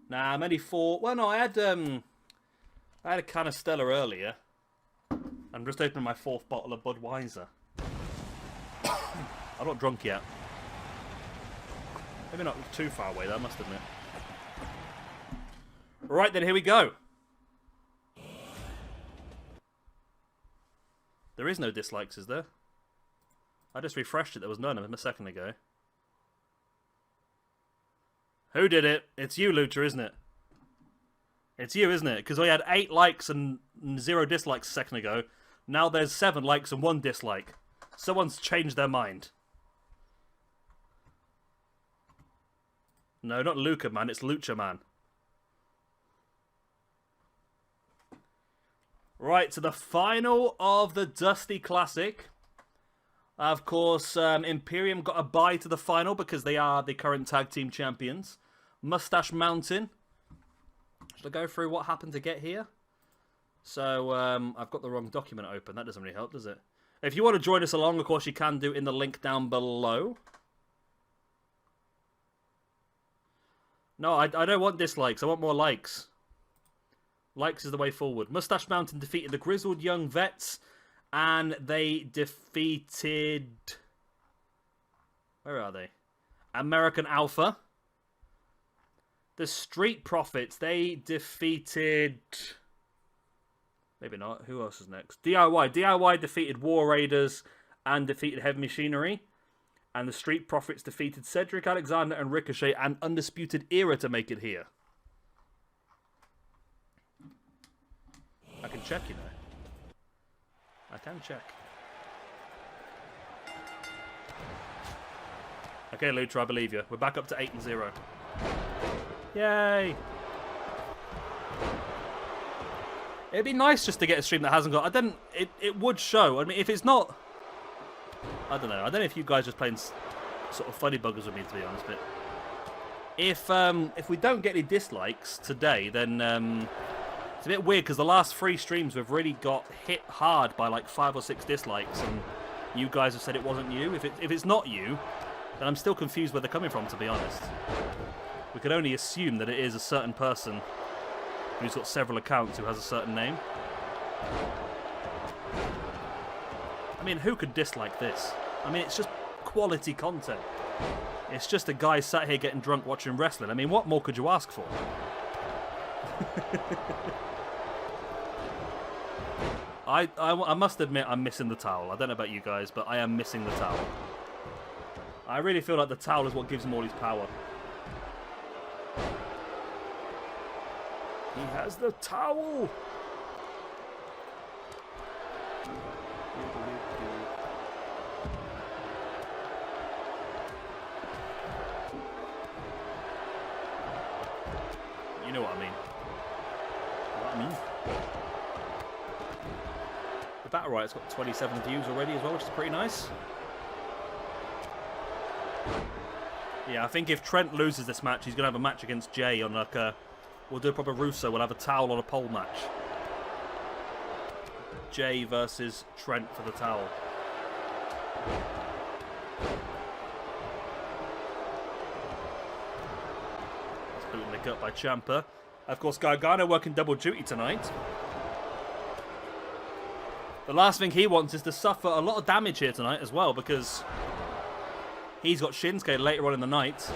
Nah, I'm only 4. Well, no, I had a can of Stella earlier. I'm just opening my 4th bottle of Budweiser. I'm not drunk yet. Maybe not too far away, though, I must admit. Right then, here we go. There is no dislikes, is there? I just refreshed it. There was none a second ago. Who did it? It's you, Lucha, isn't it? It's you, isn't it? Because we had 8 likes and 0 dislikes a second ago. Now there's 7 likes and 1 dislike. Someone's changed their mind. No, not Luca, man. It's Lucha, man. Right, to the final of the Dusty Classic. Of course, Imperium got a bye to the final because they are the current tag team champions. Mustache Mountain. Should I go through what happened to get here? So, I've got the wrong document open. That doesn't really help, does it? If you want to join us along, of course, you can do in the link down below. No, I don't want dislikes. I want more likes. Likes is the way forward. Mustache Mountain defeated the Grizzled Young Vets. And they defeated... Where are they? American Alpha. The Street Profits, they defeated... Maybe not. Who else is next? DIY. DIY defeated War Raiders and defeated Heavy Machinery. And the Street Profits defeated Cedric Alexander and Ricochet and Undisputed Era to make it here. I can check, you know. I can check. Okay, Lucha, I believe you. We're back up to 8-0. Yay! It'd be nice just to get a stream that hasn't got... It would show. I mean, if it's not... I don't know. I don't know if you guys are just playing sort of funny buggers with me, to be honest. But if we don't get any dislikes today, then it's a bit weird because the last 3 streams we've really got hit hard by like 5 or 6 dislikes, and you guys have said it wasn't you. If it's not you, then I'm still confused where they're coming from, to be honest. We could only assume that it is a certain person who's got several accounts who has a certain name. I mean, who could dislike this? I mean, it's just quality content. It's just a guy sat here getting drunk watching wrestling. I mean, what more could you ask for? I must admit I'm missing the towel. I don't know about you guys, but I am missing the towel. I really feel like the towel is what gives him all his power. He has the towel! You know what I mean. The Battle Riot's got 27 views already as well, which is pretty nice. Yeah, I think if Trent loses this match, he's going to have a match against Jay on like a... We'll do a proper Russo. We'll have a towel on a pole match. Jay versus Trent for the towel. That's booting the gut by Ciampa. Of course, Gargano working double duty tonight. The last thing he wants is to suffer a lot of damage here tonight as well, because he's got Shinsuke later on in the night.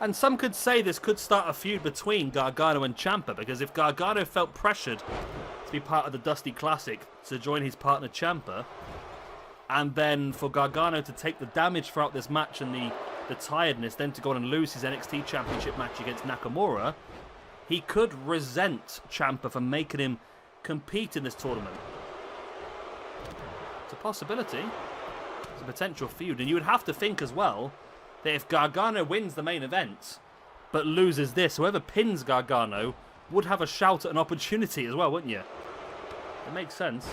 And some could say this could start a feud between Gargano and Ciampa, because if Gargano felt pressured to be part of the Dusty Classic to join his partner Ciampa, and then for Gargano to take the damage throughout this match and the tiredness, then to go on and lose his NXT Championship match against Nakamura, he could resent Ciampa for making him compete in this tournament. It's a possibility. It's a potential feud. And you would have to think as well that if Gargano wins the main event but loses this, whoever pins Gargano would have a shout at an opportunity as well, wouldn't you? It makes sense.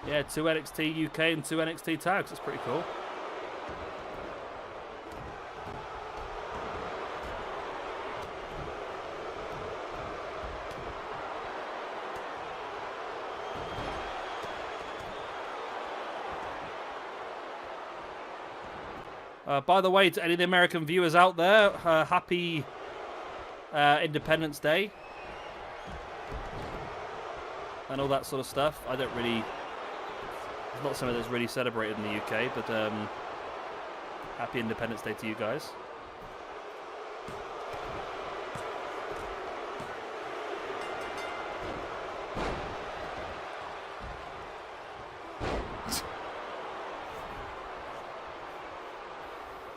Yeah, 2 NXT UK and 2 NXT tags. That's pretty cool. By the way, to any of the American viewers out there, happy Independence Day. And all that sort of stuff. I don't really... It's not something that's really celebrated in the UK, but happy Independence Day to you guys.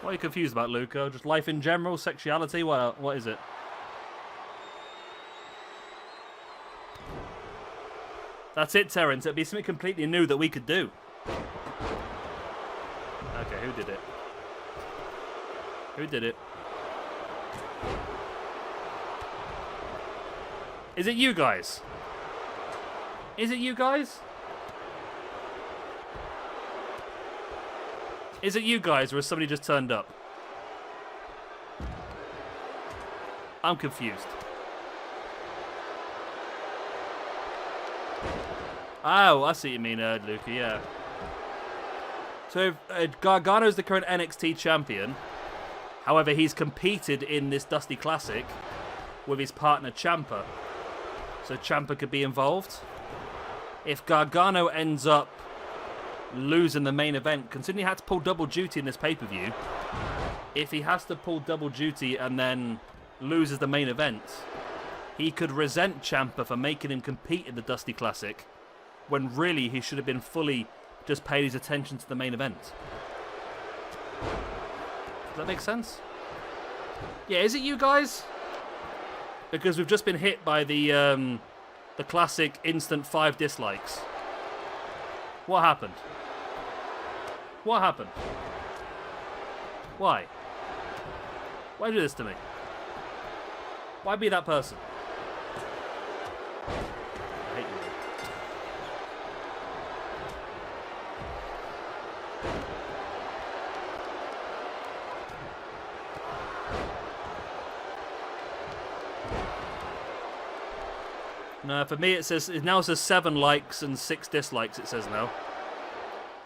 What are you confused about, Luca? Just life in general? Sexuality? What is it? That's it, Terence. It'd be something completely new that we could do. Okay, who did it? Who did it? Is it you guys? Is it you guys? Is it you guys, or has somebody just turned up? I'm confused. Oh, I see what you mean, Luca, yeah. So, Gargano's the current NXT champion. However, he's competed in this Dusty Classic with his partner, Ciampa. So, Ciampa could be involved. If Gargano ends up losing the main event, considering he had to pull double duty in this pay-per-view, if he has to pull double duty and then loses the main event, he could resent Ciampa for making him compete in the Dusty Classic, when really he should have been fully just paid his attention to the main event. Does that make sense? Yeah, is it you guys? Because we've just been hit by the classic instant 5 dislikes. What happened? What happened? Why? Why do this to me? Why be that person? I hate you. No, for me it now says 7 likes and 6 dislikes, it says now.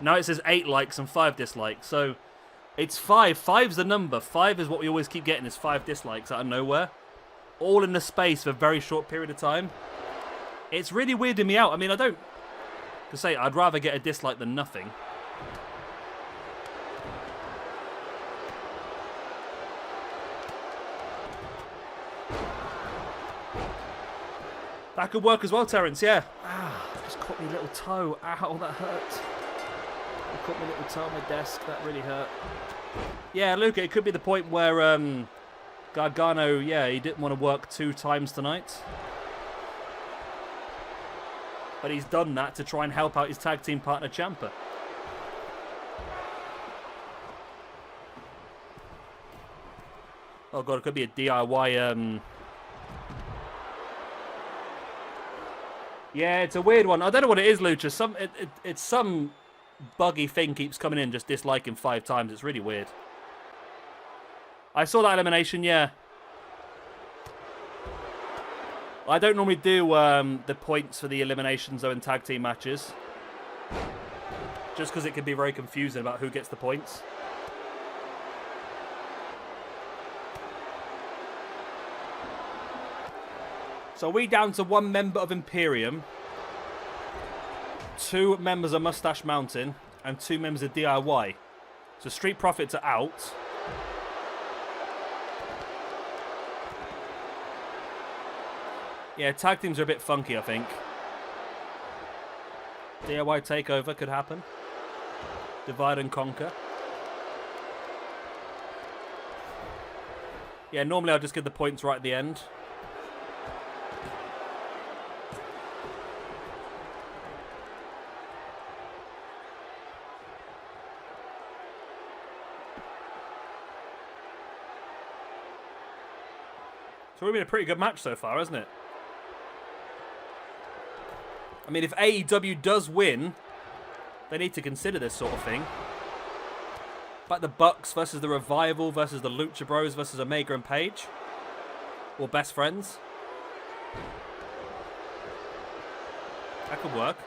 Now it says 8 likes and 5 dislikes, so it's 5. 5's the number. 5 is what we always keep getting, is 5 dislikes out of nowhere. All in the space of a very short period of time. It's really weirding me out. I mean, I'd rather get a dislike than nothing. That could work as well, Terence, yeah. Ah, just caught me a little toe. Ow, that hurt. I caught my little toe on my desk. That really hurt. Yeah, Luca, it could be the point where Gargano, yeah, he didn't want to work 2 times tonight. But he's done that to try and help out his tag team partner, Ciampa. Oh, God, it could be a DIY... Yeah, it's a weird one. I don't know what it is, Lucha. It's some buggy thing keeps coming in, just disliking 5 times. It's really weird. I saw that elimination, yeah. I don't normally do the points for the eliminations, though, in tag team matches. Just because it can be very confusing about who gets the points. So we down to 1 member of Imperium, 2 members of Mustache Mountain, and 2 members of DIY. So Street Profits are out. Yeah, tag teams are a bit funky, I think. DIY takeover could happen. Divide and conquer. Yeah, normally I'll just give the points right at the end. So it's been a pretty good match so far, hasn't it? I mean, if AEW does win, they need to consider this sort of thing. Like the Bucks versus the Revival versus the Lucha Bros versus Omega and Page. Or Best Friends. That could work.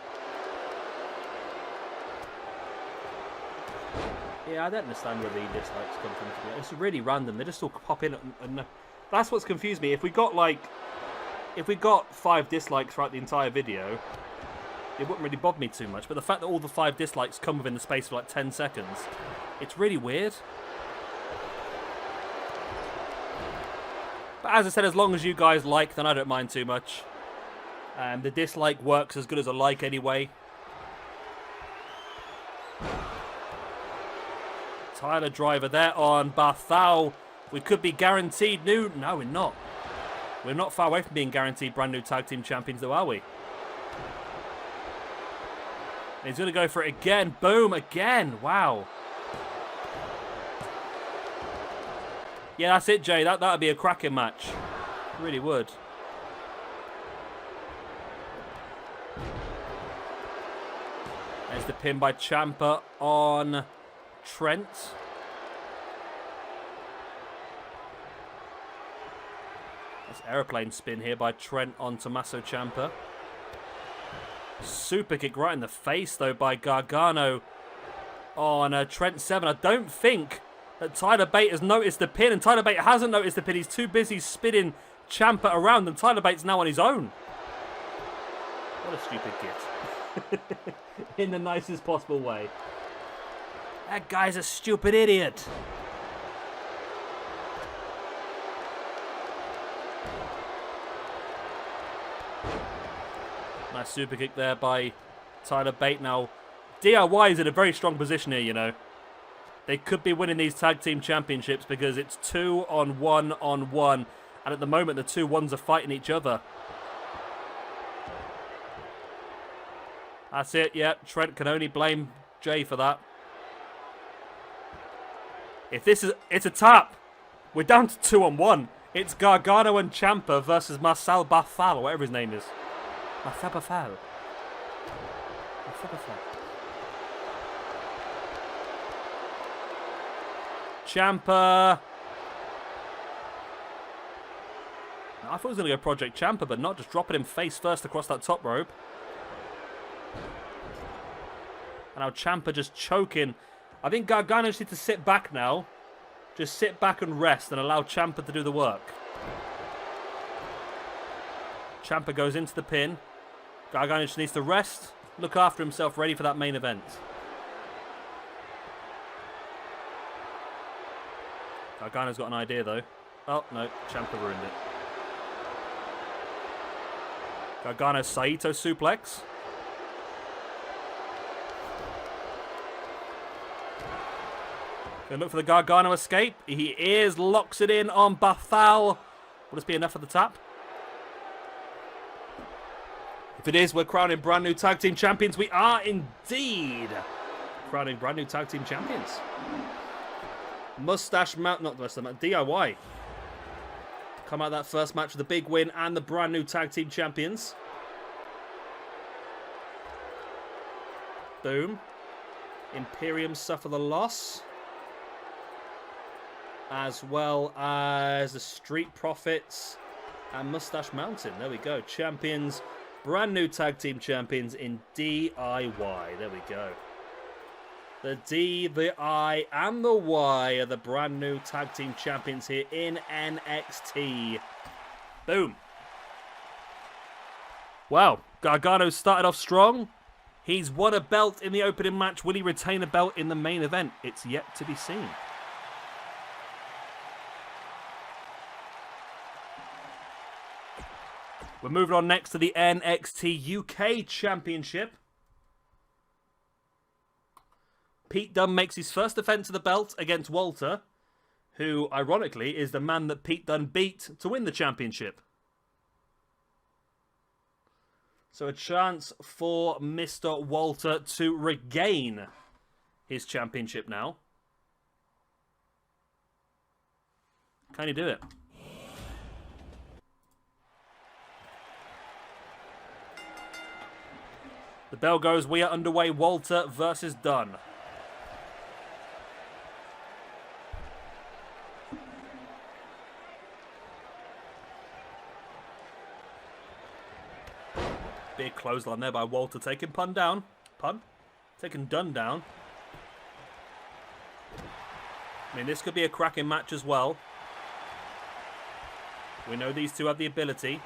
Yeah, I don't understand where the dislikes come from. It's really random. They just all pop in, and that's what's confused me. If we got 5 dislikes throughout the entire video, it wouldn't really bother me too much. But the fact that all the 5 dislikes come within the space of like 10 seconds, it's really weird. But as I said, as long as you guys like, then I don't mind too much. The dislike works as good as a like anyway. Tyler Driver there on Barthau. We could be guaranteed new. No, we're not. We're not far away from being guaranteed brand new tag team champions, though, are we? And he's going to go for it again. Boom, again. Wow. Yeah, that's it, Jay. That would be a cracking match. It really would. There's the pin by Ciampa on Trent. This aeroplane spin here by Trent on Tommaso Ciampa. Super kick right in the face, though, by Gargano on Trent 7. I don't think that Tyler Bate has noticed the pin, and Tyler Bate hasn't noticed the pin. He's too busy spinning Ciampa around, and Tyler Bate's now on his own. What a stupid git. In the nicest possible way. That guy's a stupid idiot. Nice super kick there by Tyler Bate. Now, DIY is in a very strong position here, you know. They could be winning these tag team championships because it's 2 on 1 on 1. And at the moment, the 2 ones are fighting each other. That's it, yeah. Trent can only blame Jay for that. If this is... It's a tap. We're down to 2 on 1. It's Gargano and Ciampa versus Marcel Barthal, or whatever his name is. Marcel Barthal. Marcel Barthal. Ciampa. I thought he was going to go Project Ciampa, but not, just dropping him face first across that top rope. And now Ciampa just choking. I think Gargano just needs to sit back now. Just sit back and rest and allow Ciampa to do the work. Ciampa goes into the pin. Gargano just needs to rest, look after himself, ready for that main event. Gargano's got an idea, though. Oh, no. Ciampa ruined it. Gargano Saito suplex. Gonna look for the Gargano escape. He is, locks it in on Barthal. Will this be enough for the tap? If it is, we're crowning brand new tag team champions. We are indeed crowning brand new tag team champions. Mustache Mount, not the rest of them, DIY. Come out of that first match with the big win and the brand new tag team champions. Boom. Imperium suffer the loss. As well as the Street Profits and Mustache Mountain. There we go. Champions. Brand new tag team champions in DIY. There we go. The D, the I, and the Y are the brand new tag team champions here in NXT. Boom. Wow. Gargano started off strong. He's won a belt in the opening match. Will he retain a belt in the main event? It's yet to be seen. We're moving on next to the NXT UK Championship. Pete Dunne makes his first defense of the belt against Walter, who, ironically, is the man that Pete Dunne beat to win the championship. So a chance for Mr. Walter to regain his championship now. Can he do it? The bell goes, we are underway. Walter versus Dunne. Big clothesline there by Walter, taking Dunne down. I mean, this could be a cracking match as well. We know these two have the ability.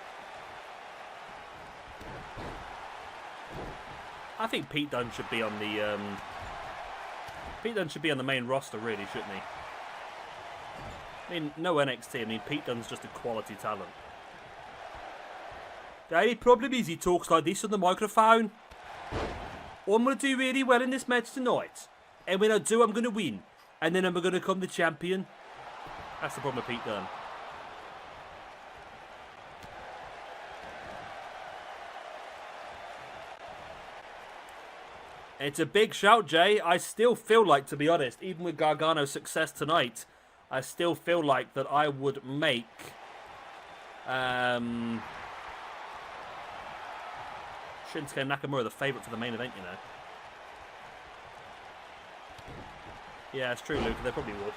I think Pete Dunne should be on the main roster, really, shouldn't he? I mean, no NXT. I mean, Pete Dunne's just a quality talent. The only problem is he talks like this on the microphone. I'm going to do really well in this match tonight. And when I do, I'm going to win. And then I'm going to become the champion. That's the problem with Pete Dunne. It's a big shout, Jay. I still feel like, to be honest, even with Gargano's success tonight, I still feel like that I would make... Shinsuke Nakamura the favourite for the main event, you know. Yeah, it's true, Luke. They probably would.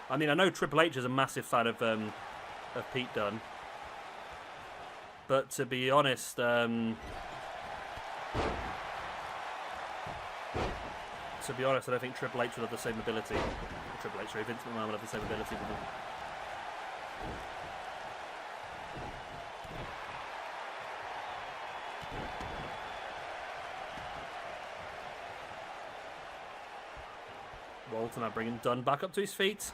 I mean, I know Triple H is a massive fan of Pete Dunne. But to be honest... To be honest, I don't think Triple H would have the same ability. Triple H, sorry, Vince McMahon would have the same ability with him. Walter now bringing Dunne back up to his feet.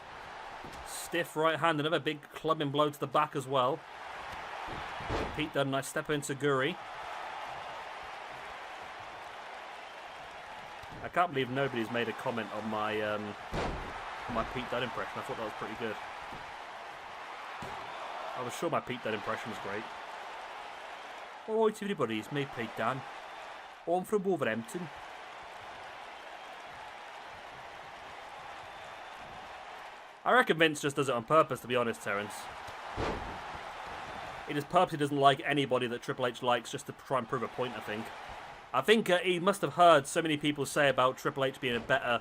Stiff right hand, another big clubbing blow to the back as well. Pete Dunne, nice step into Guri. I can't believe nobody's made a comment on my Pete Dunne impression. I thought that was pretty good. I was sure my Pete Dunne impression was great. Alright everybody, it's me Pete Dunne. I'm from Wolverhampton. I reckon Vince just does it on purpose, to be honest, Terence. He just purposely doesn't like anybody that Triple H likes just to try and prove a point, I think. I think he must have heard so many people say about Triple H being better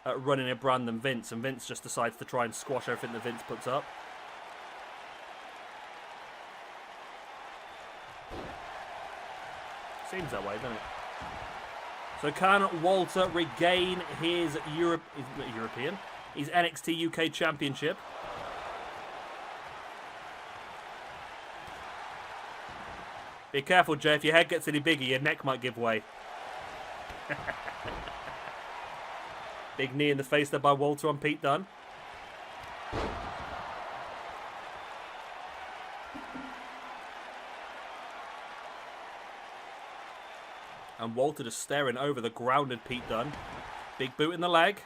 at running a brand than Vince, and Vince just decides to try and squash everything that Vince puts up. Seems that way, doesn't it? So can Walter regain his his NXT UK Championship? Be careful, Jay. If your head gets any bigger, your neck might give way. Big knee in the face there by Walter on Pete Dunne. And Walter just staring over the grounded Pete Dunne. Big boot in the leg.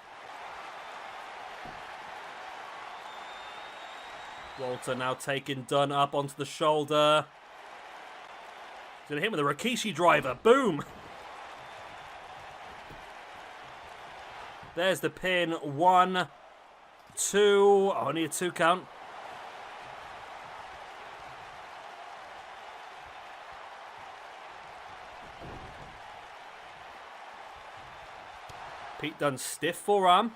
Walter now taking Dunne up onto the shoulder. He's going to hit him with a Rikishi driver. Boom! There's the pin. 1, 2. Only a 2 count. Pete Dunne's stiff forearm.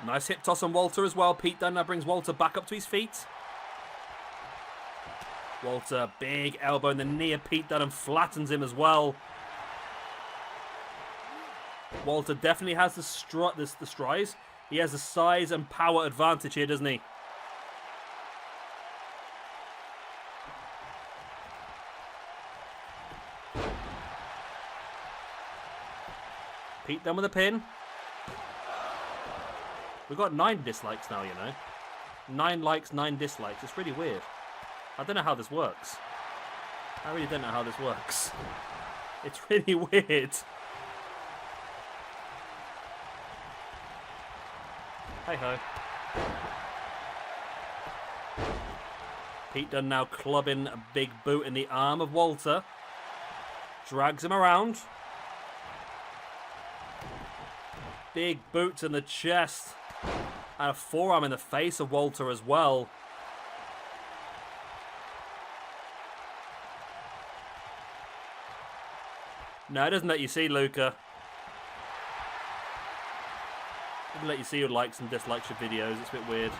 Nice hip toss on Walter as well. Pete Dunne now brings Walter back up to his feet. Walter, big elbow in the knee of Pete Dunne and flattens him as well. Walter definitely has the strides. He has the size and power advantage here, doesn't he? Pete Dunne with a pin. We've got 9 dislikes now, you know. 9 likes, 9 dislikes. It's really weird. I don't know how this works. I really don't know how this works. It's really weird. Hey ho. Pete Dunne now clubbing a big boot in the arm of Walter. Drags him around. Big boots in the chest. And a forearm in the face of Walter as well. No, it doesn't let you see, Luca. It doesn't let you see your likes and dislikes your videos. It's a bit weird.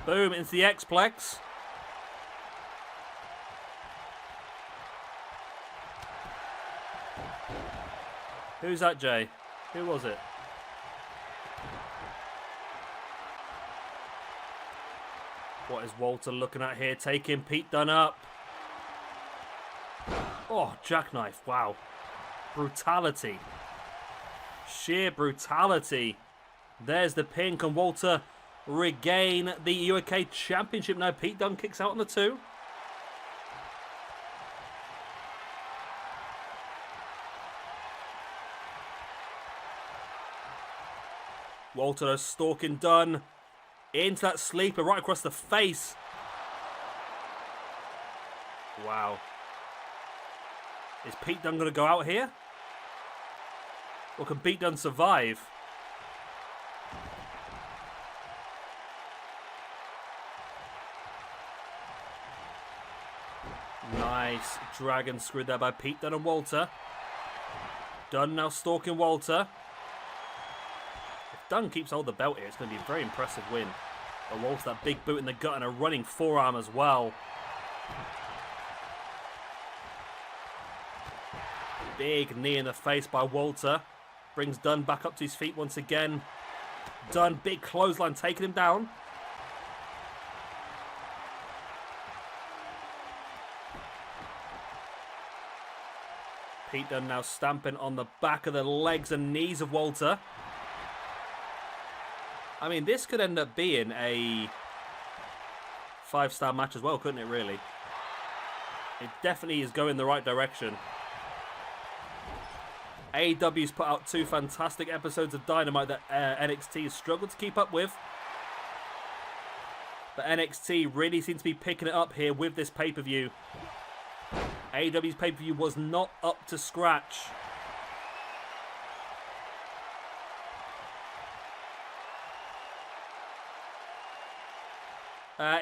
Boom, into the X-Plex. Who's that, Jay? Who was it? What is Walter looking at here? Taking Pete Dunne up. Oh, jackknife. Wow. Brutality. Sheer brutality. There's the pin. Can Walter regain the UK Championship? No, Pete Dunne kicks out on the 2. Walter stalking Dunne. Into that sleeper right across the face. Wow. Is Pete Dunne going to go out here? Or can Pete Dunne survive? Nice dragon screw there by Pete Dunne and Walter. Dunne now stalking Walter. If Dunne keeps hold of the belt here, it's going to be a very impressive win. But Walter, that big boot in the gut and a running forearm as well. Big knee in the face by Walter. Brings Dunne back up to his feet once again. Dunne, big clothesline, taking him down. Pete Dunne now stamping on the back of the legs and knees of Walter. I mean, this could end up being a 5-star match as well, couldn't it, really? It definitely is going the right direction. AEW's put out 2 fantastic episodes of Dynamite that NXT has struggled to keep up with. But NXT really seems to be picking it up here with this pay-per-view. AEW's pay-per-view was not up to scratch.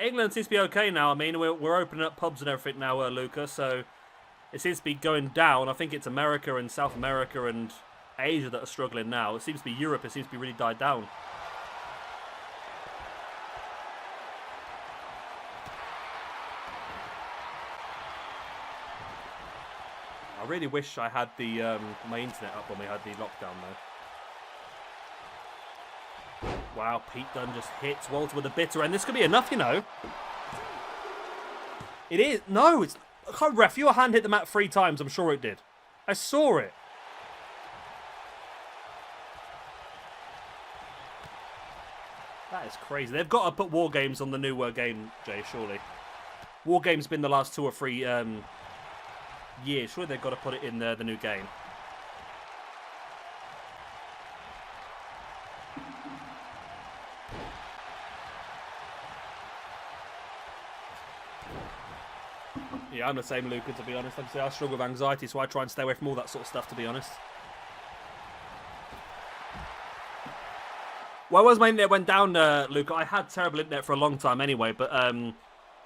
England seems to be okay now. I mean, we're opening up pubs and everything now, Luca, so it seems to be going down. I think it's America and South America and Asia that are struggling now. It seems to be Europe. It seems to be really died down. I really wish I had the my internet up when we had the lockdown, though. Wow, Pete Dunne just hits Walter with a bitter end. This could be enough, you know. It is. No, it's... I can't ref. Your hand hit the mat 3 times. I'm sure it did. I saw it. That is crazy. They've got to put War Games on the new game, Jay, surely. War Games been the last 2 or 3 years. Surely they've got to put it in the new game. Yeah, I'm the same, Luca, to be honest. Like I say, I struggle with anxiety, so I try and stay away from all that sort of stuff, to be honest. Well, as my internet went down, Luca, I had terrible internet for a long time anyway, but I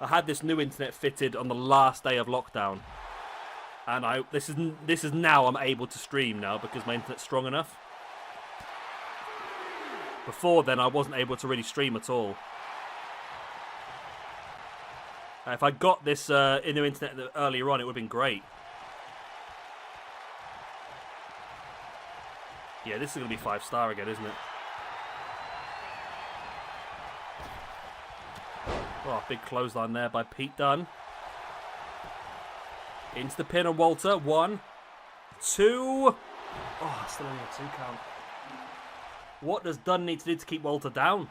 had this new internet fitted on the last day of lockdown. And this is now I'm able to stream now because my internet's strong enough. Before then, I wasn't able to really stream at all. If I got this in the internet earlier on, it would have been great. Yeah, this is going to be 5-star again, isn't it? Oh, big clothesline there by Pete Dunne. Into the pin on Walter. 1, 2. Oh, still only a 2 count. What does Dunne need to do to keep Walter down?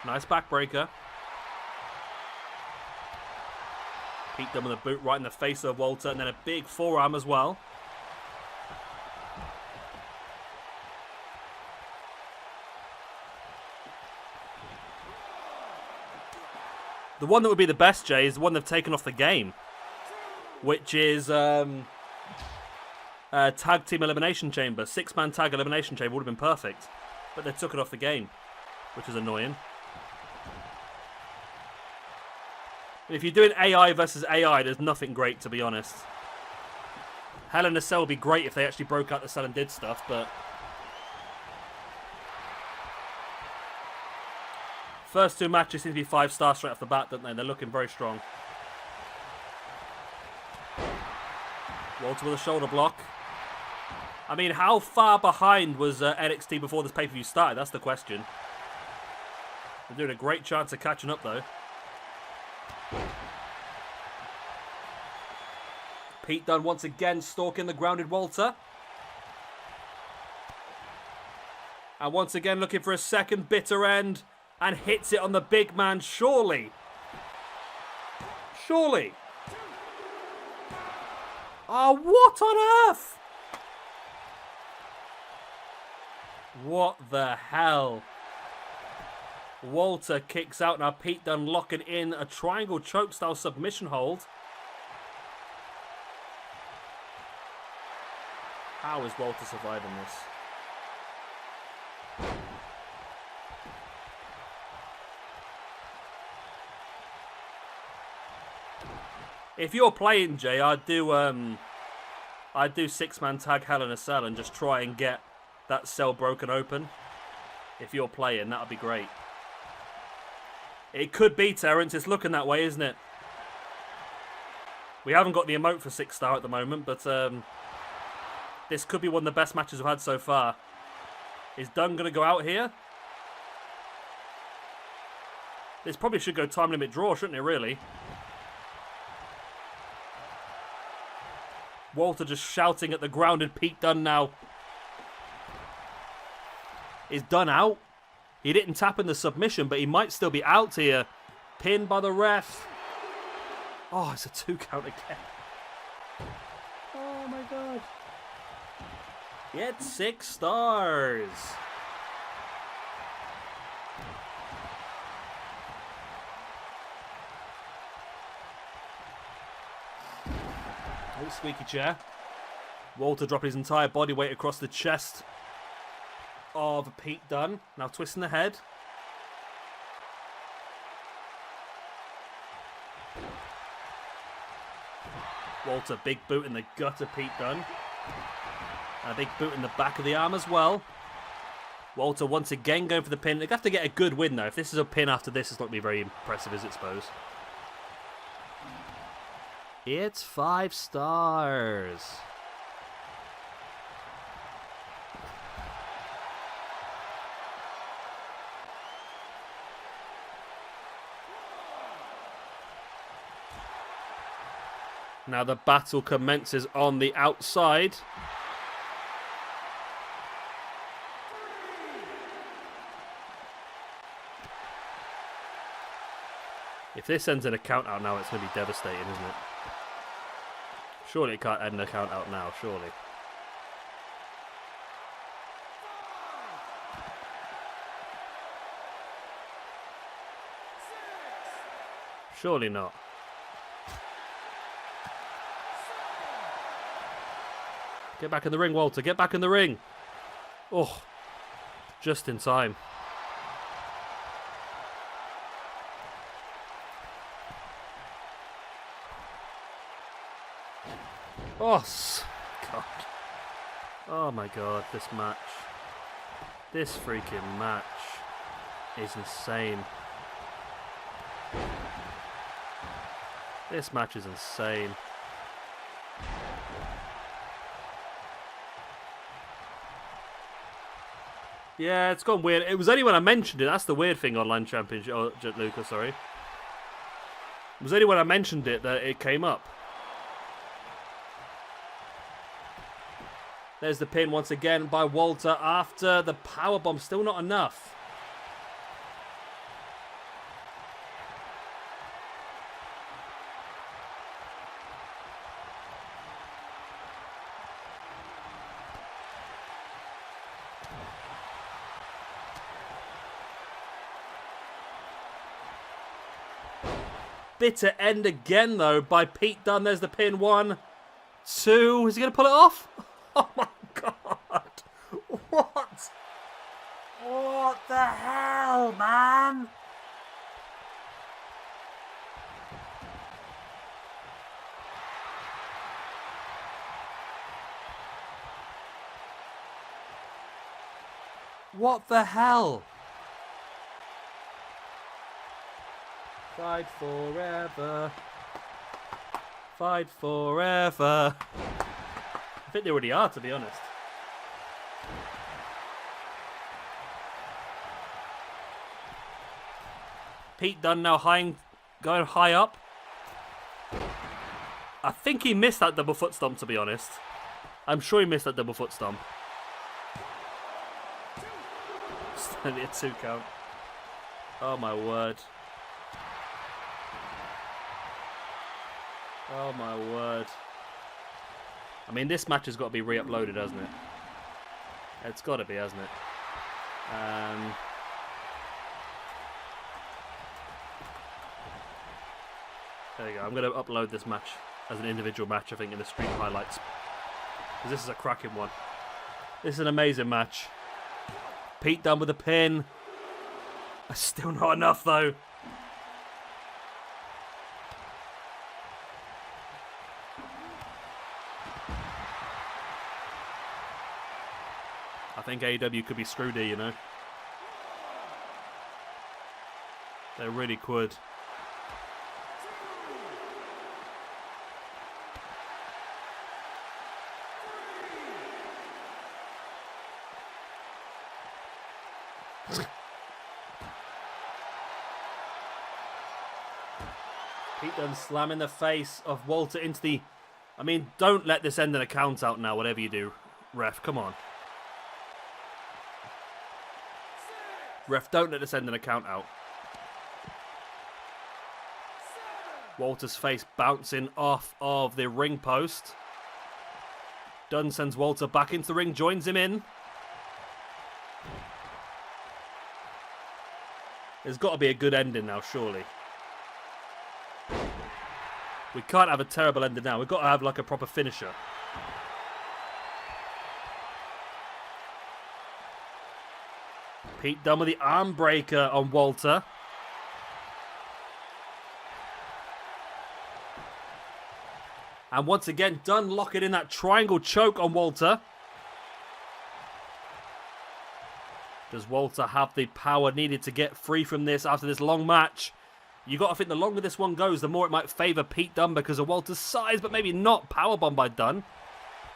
Nice backbreaker. Pete Dunne with a boot right in the face of Walter, and then a big forearm as well. The one that would be the best, Jay, is the one they've taken off the game, which is Tag Team Elimination Chamber. 6-man Tag Elimination Chamber would have been perfect, but they took it off the game, which is annoying. If you're doing AI versus AI, there's nothing great, to be honest. Hell in a Cell would be great if they actually broke out the Cell and did stuff, but... First 2 matches seem to be 5-star straight off the bat, don't they? They're looking very strong. Walter with a shoulder block. I mean, how far behind was NXT before this pay-per-view started? That's the question. They're doing a great chance of catching up, though. Pete Dunne once again stalking the grounded Walter. And once again looking for a second bitter end. And hits it on the big man, surely. Surely. Oh, what on earth? What the hell? Walter kicks out. Now Pete Dunne locking in a triangle choke style submission hold. How is Walter surviving this? If you're playing, Jay, I'd do 6-man tag Hell in a Cell and just try and get that cell broken open. If you're playing, that would be great. It could be, Terrence. It's looking that way, isn't it? We haven't got the emote for 6-star at the moment, but this could be one of the best matches we've had so far. Is Dunne going to go out here? This probably should go time limit draw, shouldn't it, really? Walter just shouting at the grounded Pete Dunne now. Is Dunne out? He didn't tap in the submission, but he might still be out here. Pinned by the ref. Oh, it's a 2 count again. Oh my god. Get 6 stars. Oh, squeaky chair. Walter dropping his entire body weight across the chest of Pete Dunne. Now twisting the head. Walter, big boot in the gut of Pete Dunne. A big boot in the back of the arm as well. Walter once again going for the pin. They have to get a good win though. If this is a pin after this, it's not going to be very impressive, is it, suppose? It's 5 stars. Now the battle commences on the outside. If this ends in a count out now, it's going to be devastating, isn't it? Surely it can't end a count out now, surely. Surely not. Get back in the ring, Walter. Get back in the ring. Oh, just in time. Oh, God. Oh, my God. This match. This freaking match is insane. This match is insane. Yeah, it's gone weird. It was only when I mentioned it. That's the weird thing, Online Championship. Oh, Lucas, sorry. It was only when I mentioned it that it came up. There's the pin once again by Walter after the powerbomb. Still not enough. Bitter end again, though, by Pete Dunne. There's the pin. 1, 2. Is he going to pull it off? Oh, my God. What? What the hell, man? What the hell? Fight forever. Fight forever. I think they already are, to be honest. Pete Dunne now going high up. I think he missed that double foot stomp, to be honest. I'm sure he missed that double foot stomp. It's only a 2 count. Oh my word. Oh my word. I mean, this match has got to be re-uploaded, hasn't it? It's got to be, hasn't it? There you go. I'm going to upload this match as an individual match, I think, in the stream highlights. Because this is a cracking one. This is an amazing match. Pete Dunne with a pin. That's still not enough, though. I think AEW could be screwed here, you know. They really could. Pete Dunne slamming the face of Walter into the... I mean, don't let this end in a count out now, whatever you do. Ref, come on. Ref, don't let this end in a count out. Walter's face bouncing off of the ring post. Dunne sends Walter back into the ring, joins him in. There's got to be a good ending now, surely. We can't have a terrible ending now. We've got to have like a proper finisher. Pete Dunne with the arm breaker on Walter. And once again, Dunne locking in that triangle choke on Walter. Does Walter have the power needed to get free from this after this long match? You got to think the longer this one goes, the more it might favour Pete Dunne because of Walter's size, but maybe not. Powerbomb by Dunne.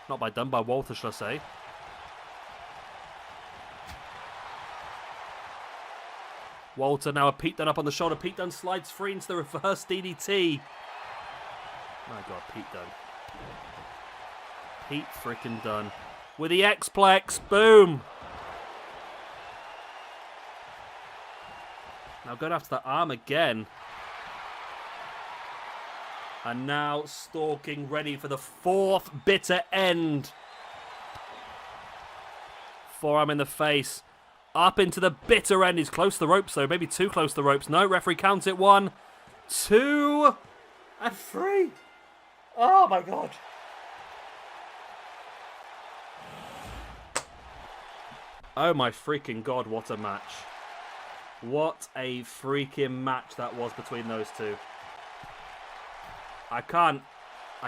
Not by Dunne, by Walter, shall I say. Walter now a Pete Dunne up on the shoulder. Pete Dunne slides free into the reverse DDT. My God, Pete Dunne. Pete frickin' Dunne. With the X-Plex. Boom. Now going after the arm again. And now stalking, ready for the 4th bitter end. Forearm in the face. Up into the bitter end. He's close to the ropes though. Maybe too close to the ropes. No, referee counts it. 1, 2, and 3. Oh my God. Oh my freaking God, what a match. What a freaking match that was between those two. I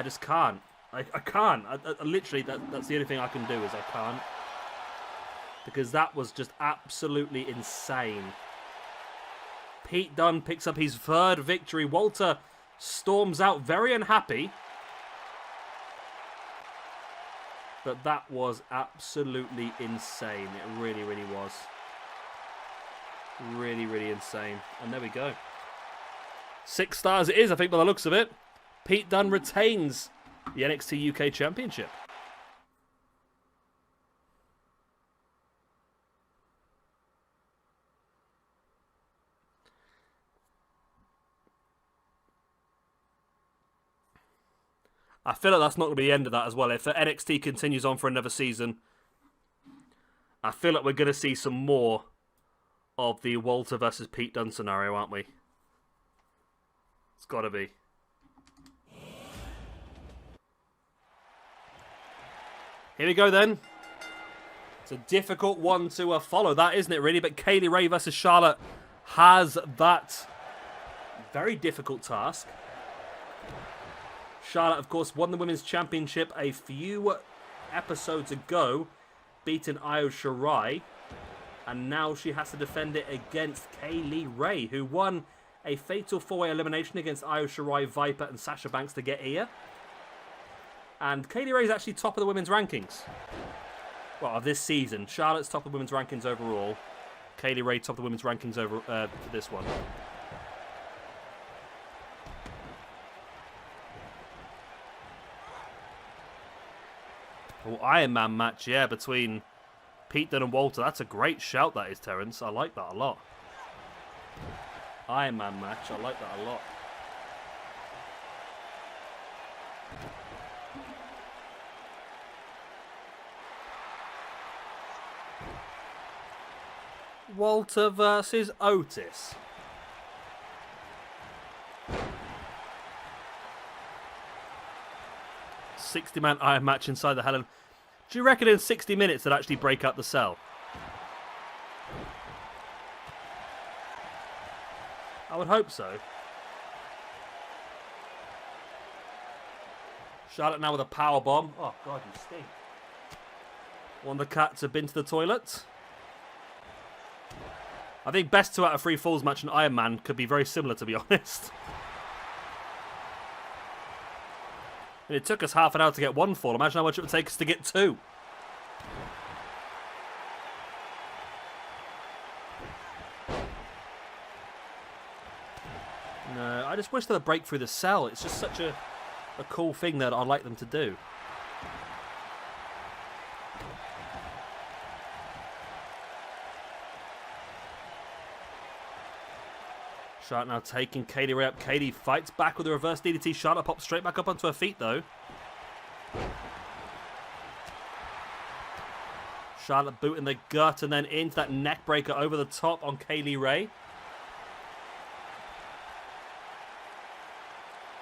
just can't. I can't. I literally, that's the only thing I can do is I can't. Because that was just absolutely insane. Pete Dunne picks up his 3rd victory. Walter storms out very unhappy. But that was absolutely insane. It really, really was. Really, really insane. And there we go. 6 stars it is, I think, by the looks of it. Pete Dunne retains the NXT UK Championship. I feel like that's not going to be the end of that as well. If NXT continues on for another season, I feel like we're going to see some more of the Walter versus Pete Dunne scenario, aren't we? It's got to be. Here we go then. It's a difficult one to follow, that isn't it really? But Kaylee Ray versus Charlotte has that very difficult task. Charlotte, of course, won the Women's Championship a few episodes ago, beating Io Shirai. And now she has to defend it against Kaylee Ray, who won a fatal 4-way elimination against Io Shirai, Viper, and Sasha Banks to get here. And Kaylee Ray is actually top of the women's rankings. Well, of this season. Charlotte's top of the women's rankings overall. Kaylee Ray top of the women's rankings over for this one. Oh, Iron Man match, yeah, between Pete Dunne and Walter. That's a great shout, that is, Terrence. I like that a lot. Iron Man match, I like that a lot. Walter versus Otis. $60-man Iron match inside the Hell in... Do you reckon in 60 minutes they'd actually break up the cell? I would hope so. Charlotte now with a power bomb. Oh, God, you stink. One of the cats have been to the toilet. I think best 2 out of 3 falls match in Iron Man could be very similar, to be honest. And it took us half an hour to get 1 fall. Imagine how much it would take us to get 2. No, I just wish they would break through the cell. It's just such a cool thing that I'd like them to do. Charlotte now taking Katie Ray up. Katie fights back with a reverse DDT. Charlotte pops straight back up onto her feet, though. Charlotte boot in the gut and then into that neck breaker over the top on Kaylee Ray.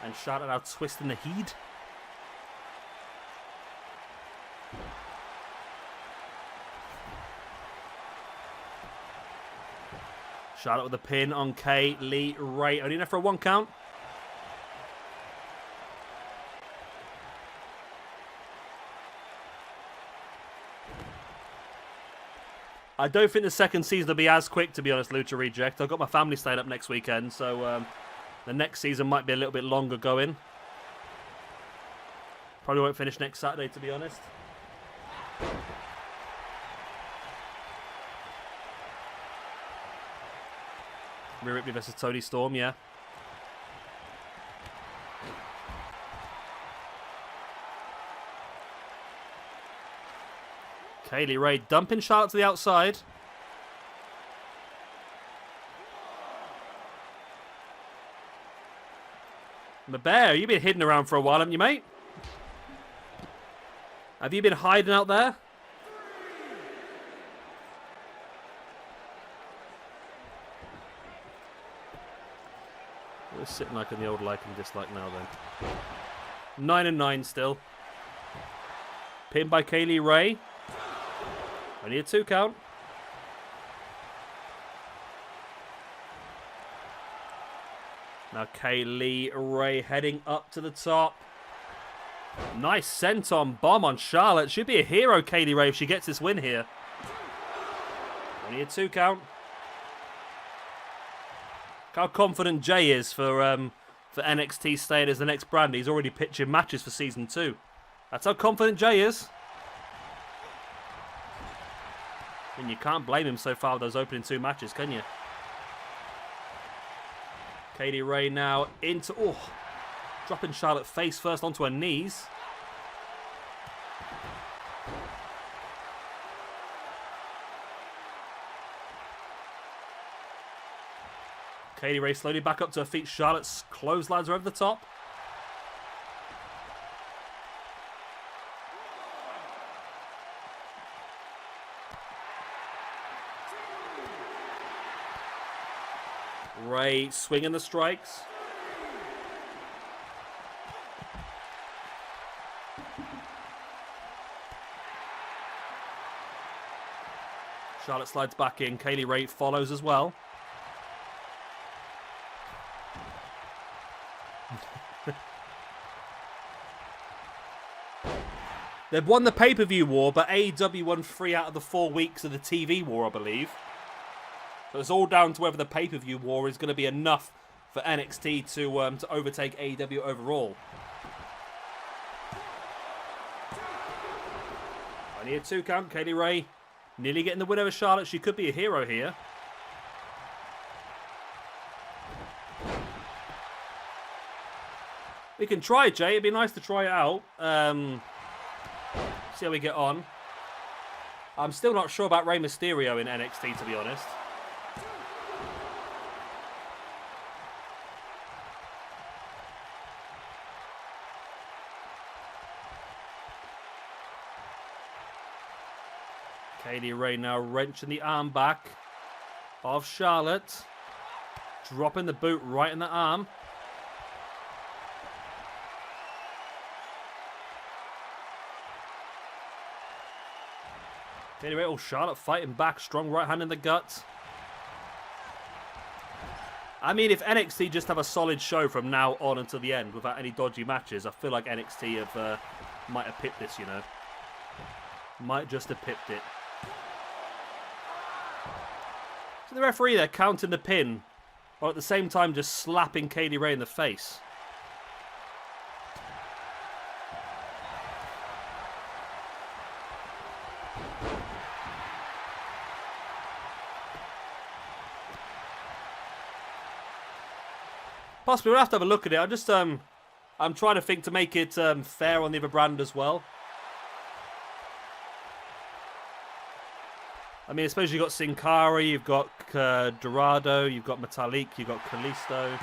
And Charlotte now twisting the heat. Charlotte with a pin on Kaylee Ray. Only enough for a 1 count. I don't think the second season will be as quick, to be honest, Lucha Reject. I've got my family staying up next weekend, so the next season might be a little bit longer going. Probably won't finish next Saturday, to be honest. Rhea Ripley versus Toni Storm, yeah. Kaylee Ray dumping Charlotte to the outside. Mabear, you've been hidden around for a while, haven't you, mate? Have you been hiding out there? We're sitting like in the old like and dislike now then. 9-9 still. Pinned by Kaylee Ray. Only a 2 count. Now Kaylee Ray heading up to the top. Nice senton bomb on Charlotte. Should be a hero, Kaylee Ray, if she gets this win here. Only a 2 count. How confident Jay is for NXT staying as the next brand. He's already pitching matches for Season 2. That's how confident Jay is. And you can't blame him so far with those opening 2 matches, can you? Kaylee Ray now into... Oh, dropping Charlotte face first onto her knees. Kaylee Ray slowly back up to her feet. Charlotte's clotheslines are over the top. Ray swinging the strikes. Charlotte slides back in. Kaylee Ray follows as well. They've won the pay-per-view war, but AEW won 3 out of the 4 weeks of the TV war, I believe. So it's all down to whether the pay-per-view war is going to be enough for NXT to overtake AEW overall. Only a 2 count. Kaylee Ray nearly getting the win over Charlotte. She could be a hero here. We can try, Jay. It'd be nice to try it out. See how we get on. I'm still not sure about Rey Mysterio in NXT, to be honest. Kaylee Ray now wrenching the arm back of Charlotte. Dropping the boot right in the arm. Kaylee Ray, oh, Charlotte fighting back. Strong right hand in the gut. I mean, if NXT just have a solid show from now on until the end without any dodgy matches, I feel like NXT might have pipped this, you know. Might just have pipped it. So the referee there counting the pin, while at the same time just slapping Kaylee Ray in the face. Possibly we'll have to have a look at it. I'm trying to think to make it fair on the other brand as well. I mean, I suppose you've got Sin Cara, you've got Dorado, you've got Metalik, you've got Kalisto.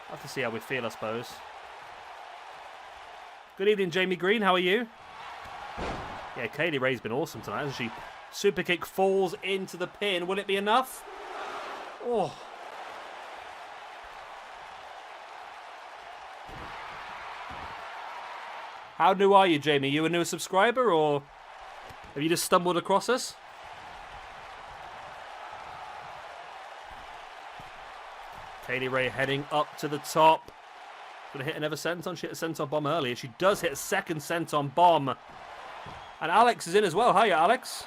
Have to see how we feel, I suppose. Good evening, Jamie Green. How are you? Yeah, Kaylee Ray's been awesome tonight, hasn't she? Super kick falls into the pin. Will it be enough? Oh. How new are you, Jamie? You a new subscriber, or have you just stumbled across us? Kaylee Ray heading up to the top. Gonna hit another senton. She hit a senton bomb earlier. She does hit a second senton bomb. And Alex is in as well. Hiya, Alex.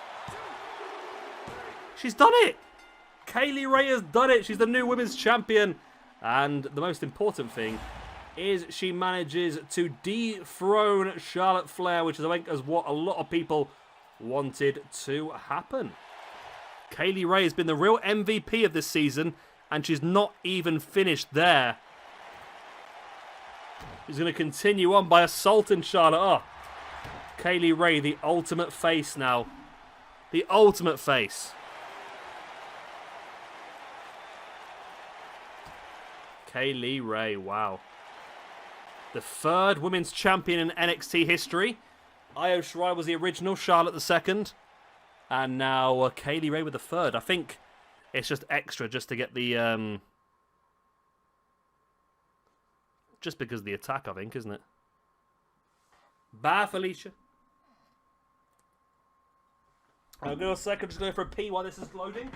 She's done it! Kaylee Ray has done it. She's the new women's champion. And the most important thing is she manages to dethrone Charlotte Flair, which I think is what a lot of people wanted to happen. Kaylee Ray has been the real MVP of this season, and she's not even finished there. She's going to continue on by assaulting Charlotte. Oh, Kaylee Ray, the ultimate face now. The ultimate face. Kaylee Ray, wow. The third women's champion in NXT history. Io Shirai was the original, Charlotte the second. And now Kaylee Ray with the third. I think it's just extra just to get the... just because of the attack, I think, isn't it? Bye, Felicia. I'll go a second, just going for a pee while this is loading.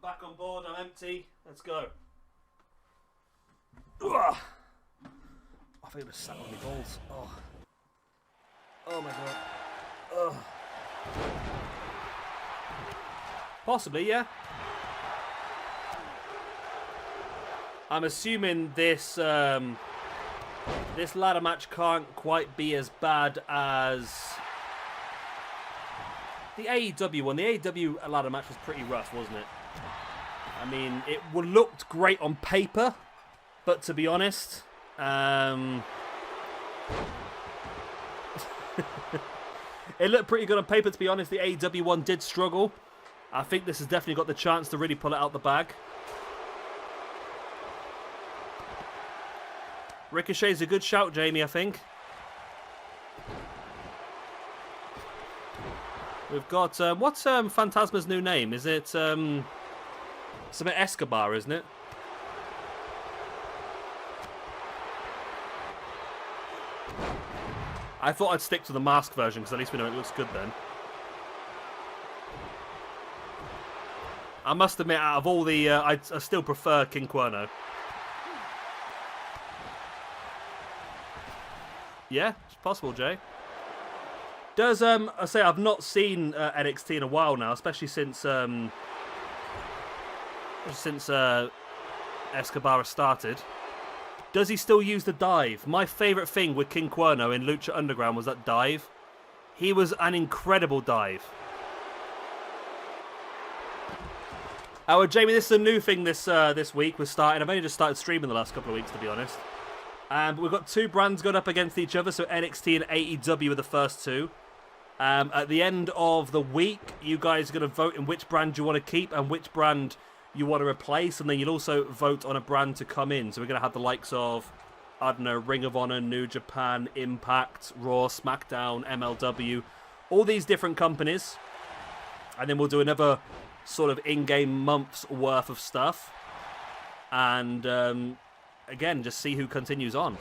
Back on board, I'm empty. Let's go. Ugh. I think I just sat on my balls. Oh. Oh my god. Ugh. Possibly, yeah. I'm assuming this this ladder match can't quite be as bad as the AEW one. The AEW ladder match was pretty rough, wasn't it? I mean, it looked great on paper, but to be honest, it looked pretty good on paper, to be honest. The AEW one did struggle. I think this has definitely got the chance to really pull it out the bag. Ricochet's a good shout, Jamie, I think. We've got, what's Phantasma's new name? Is it something Escobar, isn't it? I thought I'd stick to the mask version because at least we know it looks good then. I must admit, out of all the, I still prefer King Cuerno. Yeah, it's possible, Jay. Does, I say I've not seen NXT in a while now, especially since Escobar started. Does he still use the dive? My favourite thing with King Cuerno in Lucha Underground was that dive. He was an incredible dive. Oh, Jamie, this is a new thing this week. We're starting. I've only just started streaming the last couple of weeks, to be honest. But we've got two brands going up against each other, so NXT and AEW are the first two. At the end of the week, you guys are going to vote in which brand you want to keep and which brand you want to replace, and then you'll also vote on a brand to come in. So we're going to have the likes of, I don't know, Ring of Honor, New Japan, Impact, Raw, Smackdown, MLW, all these different companies. And then we'll do another sort of in-game month's worth of stuff. And again, just see who continues on.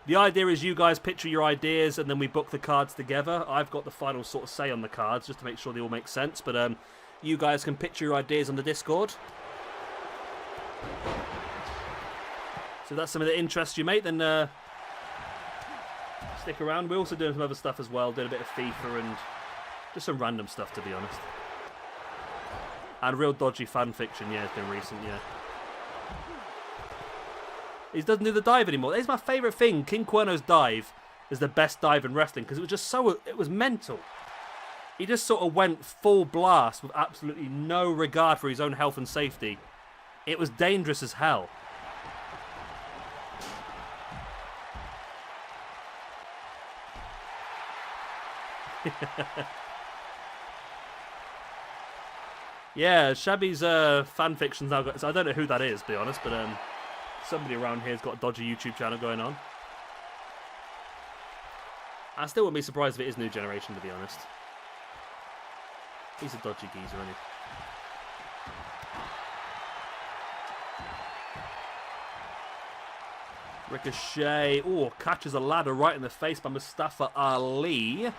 The idea is you guys picture your ideas and then we book the cards together. I've got the final sort of say on the cards just to make sure they all make sense. But you guys can picture your ideas on the Discord. So if that's something that interests you, mate, then stick around. We're also doing some other stuff as well, doing a bit of FIFA and just some random stuff, to be honest. And real dodgy fan fiction, yeah, it's been recent, yeah. He doesn't do the dive anymore. That's my favourite thing. King Cuerno's dive is the best dive in wrestling because it was just so, it was mental. He just sort of went full blast with absolutely no regard for his own health and safety. It was dangerous as hell. Yeah, Shabby's fanfiction's now got... So I don't know who that is, to be honest, but somebody around here's got a dodgy YouTube channel going on. I still wouldn't be surprised if it is New Generation, to be honest. He's a dodgy geezer, isn't he? Ricochet. Oh, catches a ladder right in the face by Mustafa Ali.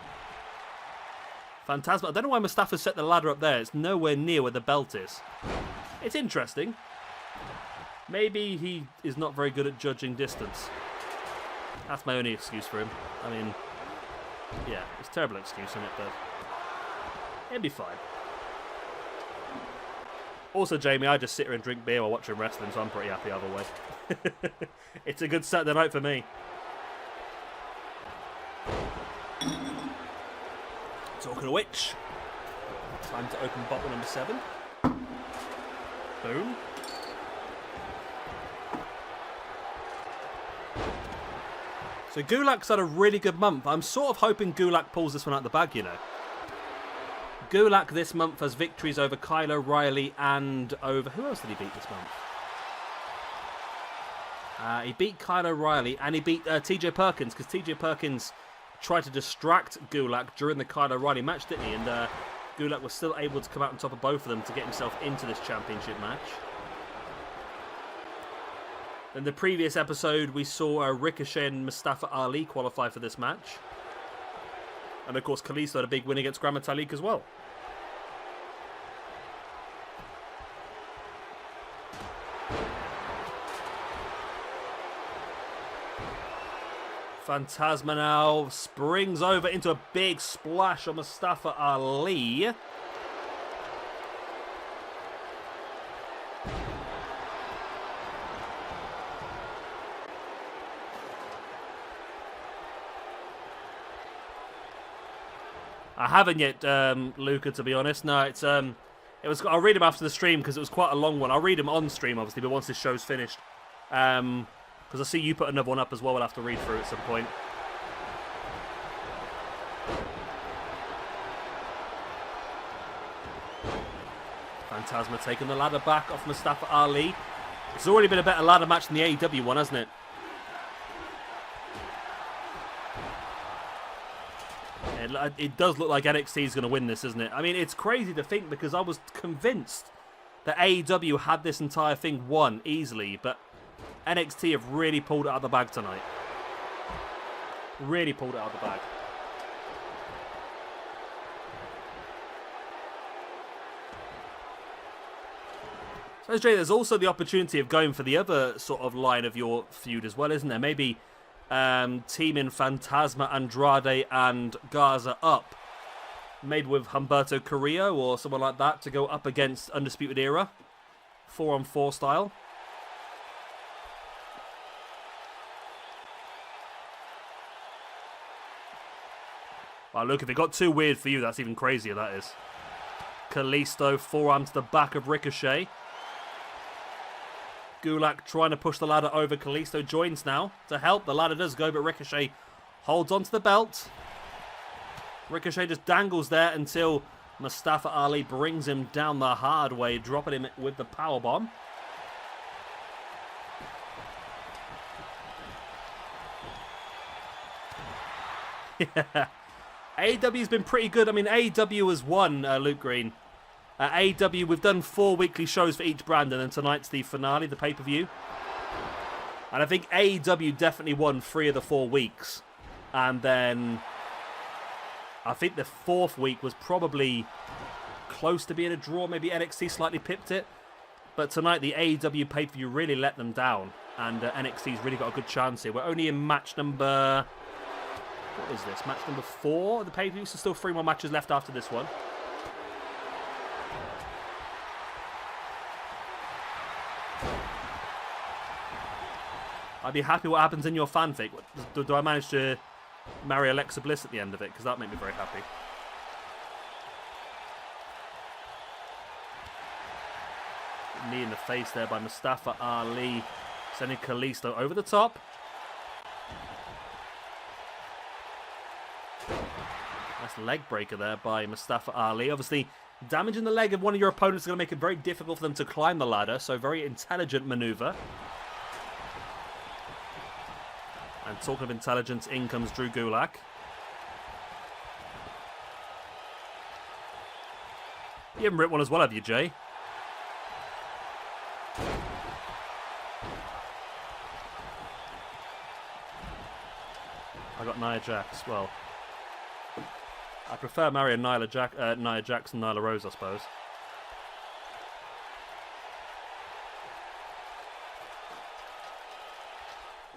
Phantasma. I don't know why Mustafa set the ladder up there. It's nowhere near where the belt is. It's interesting. Maybe he is not very good at judging distance. That's my only excuse for him. I mean, yeah, it's a terrible excuse, isn't it? But it'll be fine. Also, Jamie, I just sit here and drink beer while watching wrestling, so I'm pretty happy either way. It's a good Saturday night for me. Talking of which, time to open bottle number 7. Boom. So Gulak's had a really good month. I'm sort of hoping Gulak pulls this one out the bag, you know. Gulak this month has victories over Kyle O'Reilly and over... Who else did he beat this month? He beat Kyle O'Reilly and he beat TJ Perkins, because TJ Perkins tried to distract Gulak during the Kyle O'Reilly match, didn't he? And Gulak was still able to come out on top of both of them to get himself into this championship match. In the previous episode, we saw Ricochet and Mustafa Ali qualify for this match. And of course, Kalisto had a big win against Gran Metalik as well. Phantasma now springs over into a big splash on Mustafa Ali. I haven't yet, Luca, to be honest. No, it's it was. I'll read them after the stream because it was quite a long one. I'll read them on stream, obviously, but once this show's finished. Because I see you put another one up as well. We'll have to read through at some point. Phantasma taking the ladder back off Mustafa Ali. It's already been a better ladder match than the AEW one, hasn't it? it does look like NXT is going to win this, isn't it? I mean, it's crazy to think because I was convinced that AEW had this entire thing won easily, but NXT have really pulled it out of the bag tonight. Really pulled it out of the bag. So, Jay, there's also the opportunity of going for the other sort of line of your feud as well, isn't there? Maybe teaming Fantasma, Andrade, and Garza up. Maybe with Humberto Carrillo or someone like that to go up against Undisputed Era. 4-on-4 style. Wow, look, if it got too weird for you, that's even crazier, that is. Kalisto, forearm to the back of Ricochet. Gulak trying to push the ladder over. Kalisto joins now to help. The ladder does go, but Ricochet holds onto the belt. Ricochet just dangles there until Mustafa Ali brings him down the hard way, dropping him with the powerbomb. Yeah. AEW's been pretty good. I mean, AEW has won, Luke Green. AEW, we've done 4 weekly shows for each brand, and then tonight's the finale, the pay-per-view. And I think AEW definitely won 3 of the 4 weeks. And then I think the 4th week was probably close to being a draw. Maybe NXT slightly pipped it. But tonight, the AEW pay-per-view really let them down. And NXT's really got a good chance here. We're only in match number... What is this? Match number 4 of the pay-per-view. So still 3 more matches left after this one. I'd be happy what happens in your fanfic. Do I manage to marry Alexa Bliss at the end of it? Because that made me very happy. Knee in the face there by Mustafa Ali. Sending Kalisto over the top. Nice leg breaker there by Mustafa Ali. Obviously, damaging the leg of one of your opponents is going to make it very difficult for them to climb the ladder. So, very intelligent maneuver. And talking of intelligence, in comes Drew Gulak. You haven't ripped one as well, have you, Jay? I got Nia Jax. Well, I prefer marrying Nia Jax and Nyla Rose, I suppose.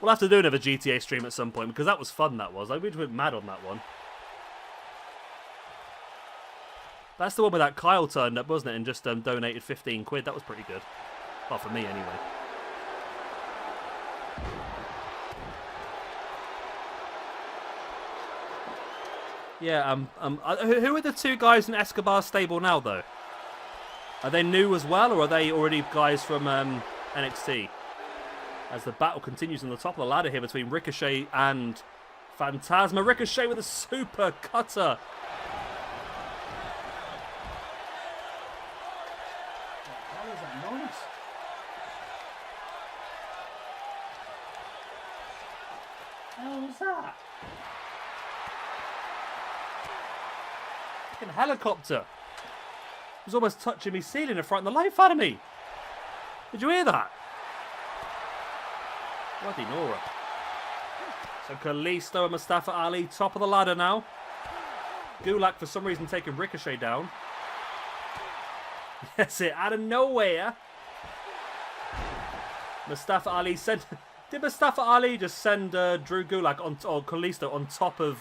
We'll have to do another GTA stream at some point, because that was fun, that was. We went mad on that one. That's the one where that Kyle turned up, wasn't it, and just donated 15 quid. That was pretty good. Well, for me, anyway. Yeah, who are the 2 guys in Escobar's stable now, though? Are they new as well, or are they already guys from NXT? As the battle continues on the top of the ladder here between Ricochet and Fantasma. Ricochet with a super cutter. What was that noise? What was that? Fucking helicopter. It was almost touching me ceiling and frightened the life out of me. Did you hear that? Bloody Nora. So Kalisto and Mustafa Ali, top of the ladder now. Gulak, for some reason, taking Ricochet down. That's it, out of nowhere. Mustafa Ali sent... Did Mustafa Ali just send Drew Gulak on, or Kalisto on top of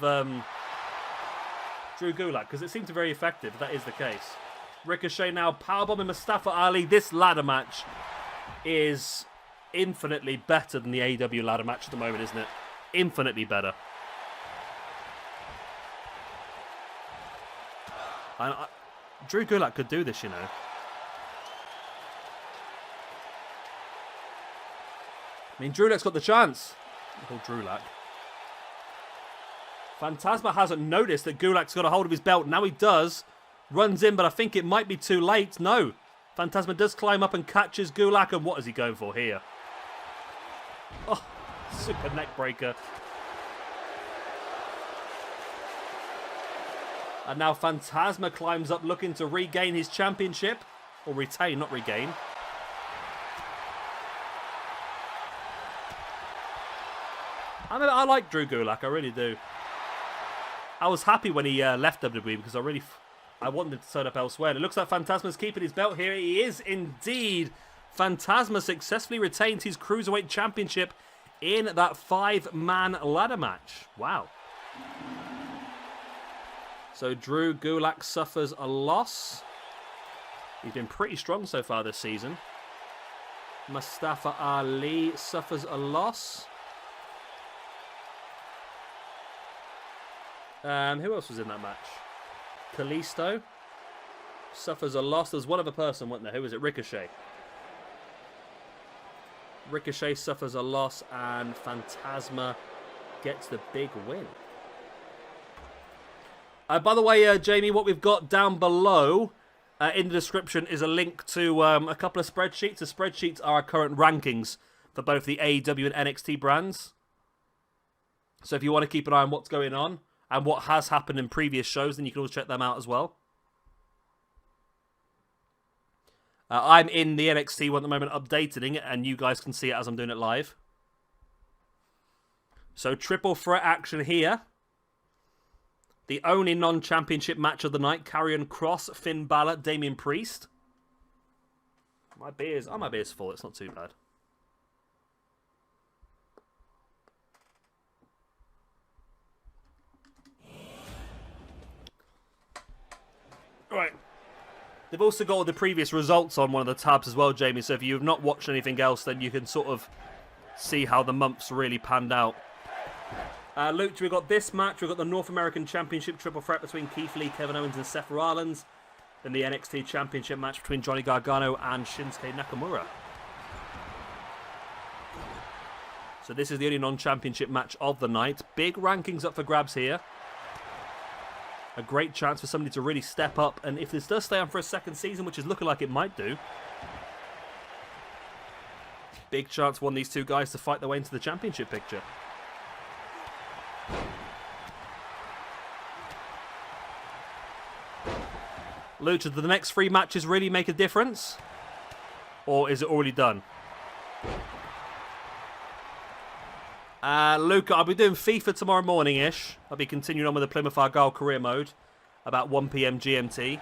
Drew Gulak? Because it seemed to be very effective, if that is the case. Ricochet now powerbombing Mustafa Ali. This ladder match is infinitely better than the AEW ladder match at the moment, isn't it? Infinitely better. Drew Gulak could do this, you know. I mean, Drulak's got the chance. Oh, Drulak. Fantasma hasn't noticed that Gulak's got a hold of his belt. Now he does. Runs in, but I think it might be too late. No. Fantasma does climb up and catches Gulak. And what is he going for here? Oh, super neck breaker. And now Phantasma climbs up looking to regain his championship. Or retain, not regain. I like Drew Gulak, I really do. I was happy when he left WWE because I wanted him to turn up elsewhere. And it looks like Phantasma's keeping his belt here. He is indeed. Phantasma successfully retains his Cruiserweight Championship in that 5-man ladder match. Wow. So Drew Gulak suffers a loss. He's been pretty strong so far this season. Mustafa Ali suffers a loss. Who else was in that match? Kalisto suffers a loss. There's one other person, wasn't there? Who was it? Ricochet. Ricochet suffers a loss, and Phantasma gets the big win. By the way, Jamie, what we've got down below in the description is a link to a couple of spreadsheets. The spreadsheets are our current rankings for both the AEW and NXT brands. So if you want to keep an eye on what's going on and what has happened in previous shows, then you can always check them out as well. I'm in the NXT one at the moment, updating it, and you guys can see it as I'm doing it live. So triple threat action here. The only non-championship match of the night, Karrion Kross, Finn Balor, Damian Priest. My beer's full, it's not too bad. Right. They've also got all the previous results on one of the tabs as well, Jamie, so if you've not watched anything else, then you can sort of see how the months really panned out. Luke, we've got this match. We've got the North American Championship triple threat between Keith Lee, Kevin Owens, and Seth Rollins. Then the NXT Championship match between Johnny Gargano and Shinsuke Nakamura. So this is the only non-championship match of the night. Big rankings up for grabs here. A great chance for somebody to really step up. And if this does stay on for a second season, which is looking like it might do, big chance for one of these two guys to fight their way into the championship picture. Lucha, do the next 3 matches really make a difference? Or is it already done? Luca, I'll be doing FIFA tomorrow morning-ish. I'll be continuing on with the Plymouth Argyle career mode. About 1 PM GMT.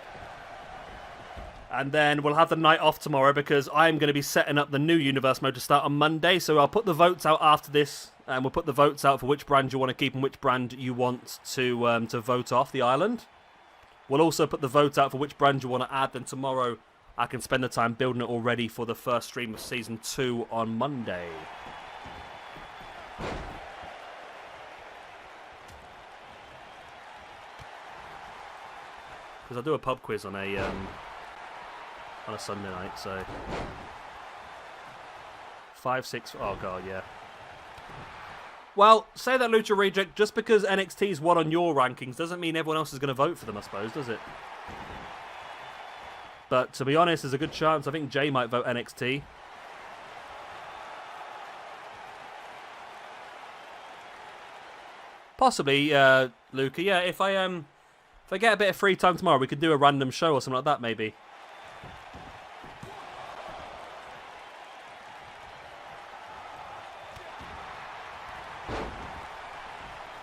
And then we'll have the night off tomorrow because I'm going to be setting up the new Universe mode to start on Monday. So I'll put the votes out after this. And we'll put the votes out for which brand you want to keep and which brand you want to vote off the island. We'll also put the vote out for which brand you want to add. Then tomorrow I can spend the time building it all ready for the first stream of Season 2 on Monday. Because I do a pub quiz on a Sunday night, so 5, 6. Oh god, yeah. Well, say that, Lucha Reject. Just because NXT's won on your rankings doesn't mean everyone else is going to vote for them, I suppose, does it? But to be honest, there's a good chance. I think Jay might vote NXT. Possibly, Luca. Yeah, if I get a bit of free time tomorrow, we could do a random show or something like that, maybe.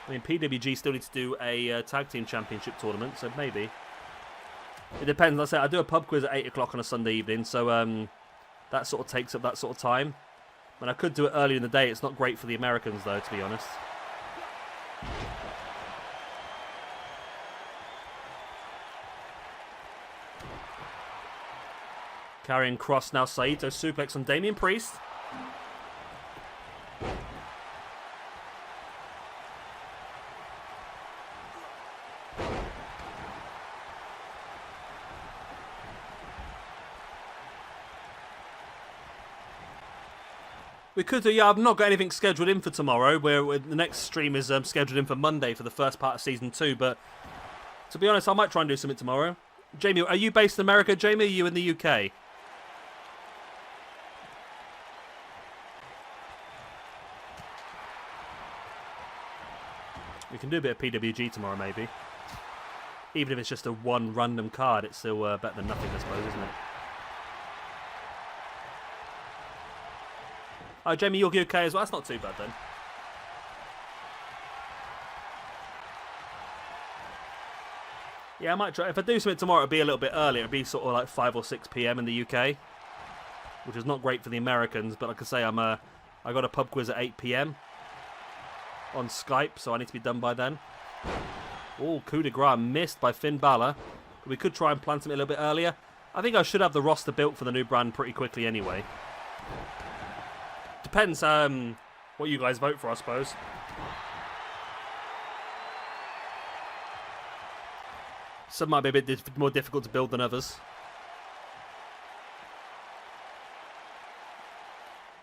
I mean, PWG still needs to do a tag team championship tournament, so maybe. It depends. Like I say, I do a pub quiz at 8 o'clock on a Sunday evening, so that sort of takes up that sort of time. And I could do it earlier in the day. It's not great for the Americans, though, to be honest. Karrion Kross now Saito suplex on Damian Priest. We could do, yeah, I've not got anything scheduled in for tomorrow, where the next stream is scheduled in for Monday for the first part of Season 2, but to be honest, I might try and do something tomorrow. Jamie, are you based in America, Jamie, or are you in the UK? We can do a bit of PWG tomorrow, maybe. Even if it's just a one random card, it's still better than nothing, I suppose, isn't it? Oh, Jamie, you're okay as well. That's not too bad then. Yeah, I might try. If I do something tomorrow, it'll be a little bit early. It'll be sort of like 5 or 6 p.m. in the UK, which is not great for the Americans. But like I say, I got a pub quiz at 8 p.m. on Skype, so I need to be done by then. Oh, coup de grace missed by Finn Balor. We could try and plan something a little bit earlier. I think I should have the roster built for the new brand pretty quickly anyway. Depends what you guys vote for, I suppose. Some might be a bit more difficult to build than others.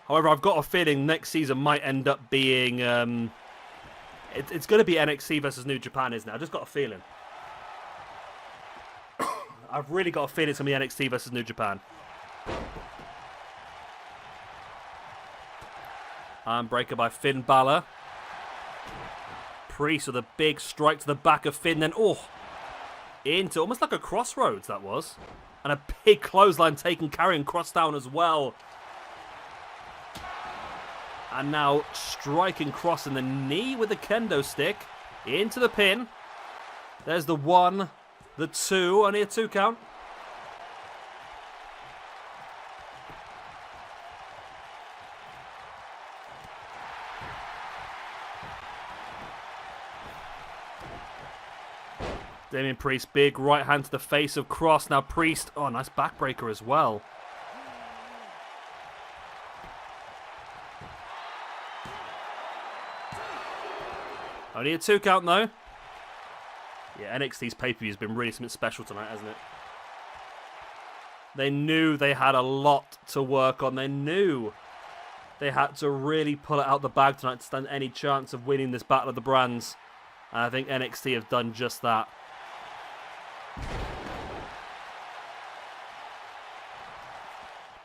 However, I've got a feeling next season might end up being... it's going to be NXT versus New Japan, isn't it? I've just got a feeling. I've really got a feeling it's going to be NXT versus New Japan. Armbreaker by Finn Balor. Priest with a big strike to the back of Finn. Then, into almost like a crossroads that was. And a big clothesline taking Karrion Kross down as well. And now striking Kross in the knee with the kendo stick. Into the pin. There's the 1, the 2, only a 2 count. Damian Priest, big right hand to the face of Kross. Now Priest, nice backbreaker as well. Only a 2 count though. Yeah, NXT's pay-per-view has been really something special tonight, hasn't it? They knew they had a lot to work on. They knew they had to really pull it out the bag tonight to stand any chance of winning this Battle of the Brands. And I think NXT have done just that.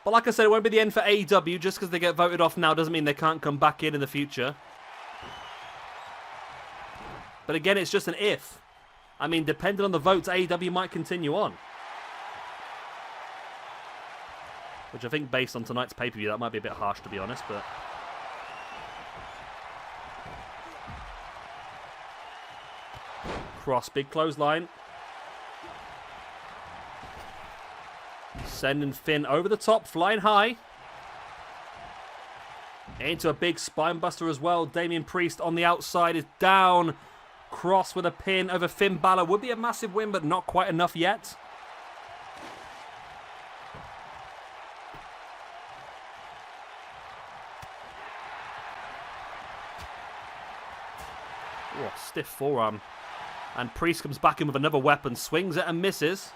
But like I said, it won't be the end for AEW. Just because they get voted off now doesn't mean they can't come back in the future. But again, it's just an if. I mean, depending on the votes, AEW might continue on. Which I think, based on tonight's pay-per-view, that might be a bit harsh, to be honest, but... Kross, big clothesline. Sending Finn over the top, flying high. Into a big spinebuster as well. Damian Priest on the outside is down. Kross with a pin over Finn Balor. Would be a massive win, but not quite enough yet. Oh, stiff forearm. And Priest comes back in with another weapon. Swings it and misses.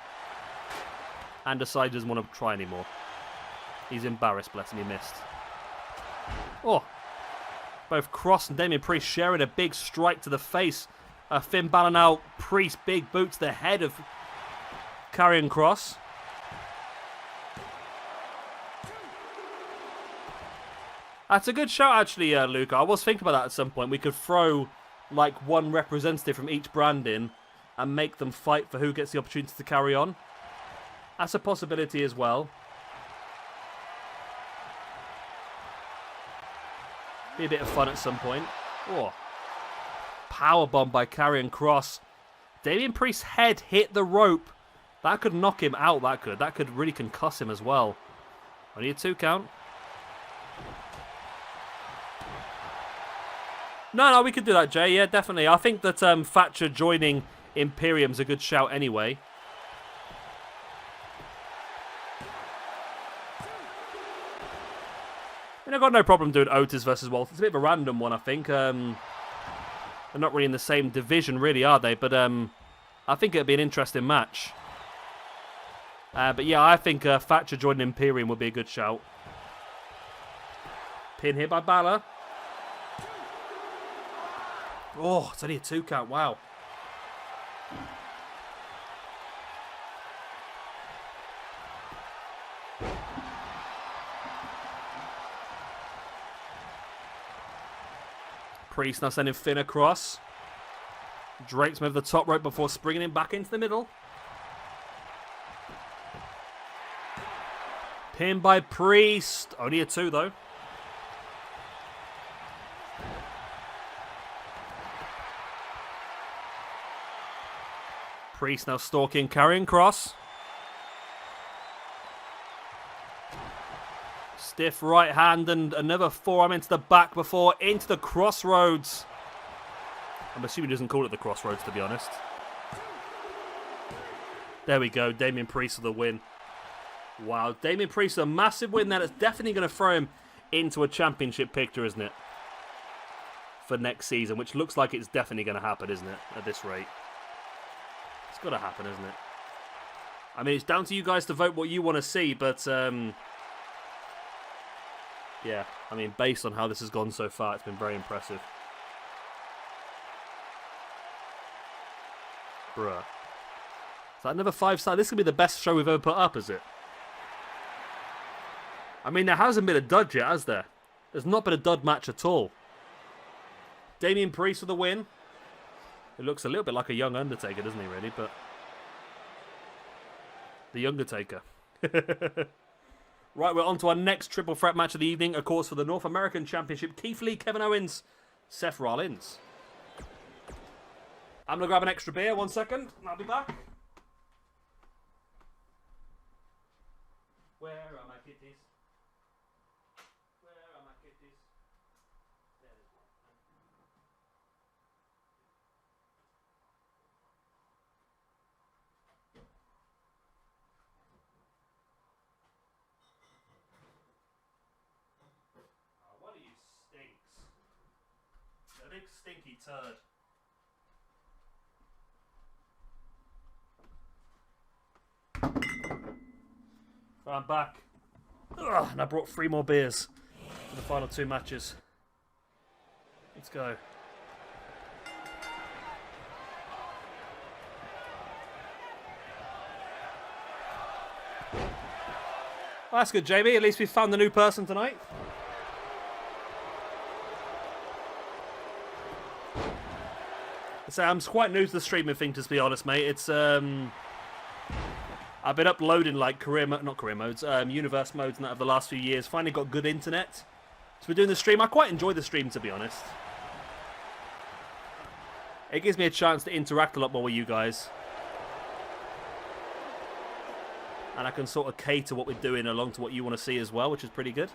And decides he doesn't want to try anymore. He's embarrassed, bless him, he missed. Oh. Both Kross and Damian Priest sharing a big strike to the face. Finn Balor now. Priest, big boot to the head of Karrion Kross. That's a good shout, actually, Luca. I was thinking about that at some point. We could throw, like, one representative from each brand in and make them fight for who gets the opportunity to carry on. That's a possibility as well. Be a bit of fun at some point. Oh. Powerbomb by Karrion Kross. Damian Priest's head hit the rope. That could knock him out, that could. That could really concuss him as well. Only a 2 count. No, we could do that, Jay. Yeah, definitely. I think that Thatcher joining Imperium's a good shout anyway. I've got no problem doing Otis versus Walter. It's a bit of a random one, I think. They're not really in the same division, really, are they? But I think it'd be an interesting match. But yeah, I think Thatcher joining Imperium would be a good shout. Pin here by Balor. Oh, it's only a 2 count. Wow. Priest now sending Finn across. Drapes him over the top rope before springing him back into the middle. Pinned by Priest. Only a 2, though. Priest now stalking, carrying Cross. Stiff right hand and another forearm into the back before into the crossroads. I'm assuming he doesn't call it the crossroads, to be honest. There we go. Damian Priest with the win. Wow. Damian Priest with a massive win there. That's definitely going to throw him into a championship picture, isn't it? For next season, which looks like it's definitely going to happen, isn't it? At this rate. It's got to happen, isn't it? I mean, it's down to you guys to vote what you want to see, but... yeah, I mean, based on how this has gone so far, it's been very impressive. Bruh. Is that another 5-star? This could be the best show we've ever put up, is it? I mean, there hasn't been a dud yet, has there? There's not been a dud match at all. Damian Priest with the win. It looks a little bit like a young Undertaker, doesn't he, really? But the Undertaker. Right, we're on to our next triple threat match of the evening. Of course, for the North American Championship, Keith Lee, Kevin Owens, Seth Rollins. I'm going to grab an extra beer. 1 second, and I'll be back. Where are my kitties? Where are my kitties? There is one. Oh, one of you stinks. A big stinky turd. I'm back. Ugh, and I brought 3 more beers for the final 2 matches. Let's go. Well, that's good, Jamie. At least we found a new person tonight. So I'm quite new to the streaming thing, to be honest, mate. It's I've been uploading like universe modes and that over the last few years. Finally got good internet. So we're doing the stream. I quite enjoy the stream, to be honest. It gives me a chance to interact a lot more with you guys. And I can sort of cater what we're doing along to what you want to see as well, which is pretty good.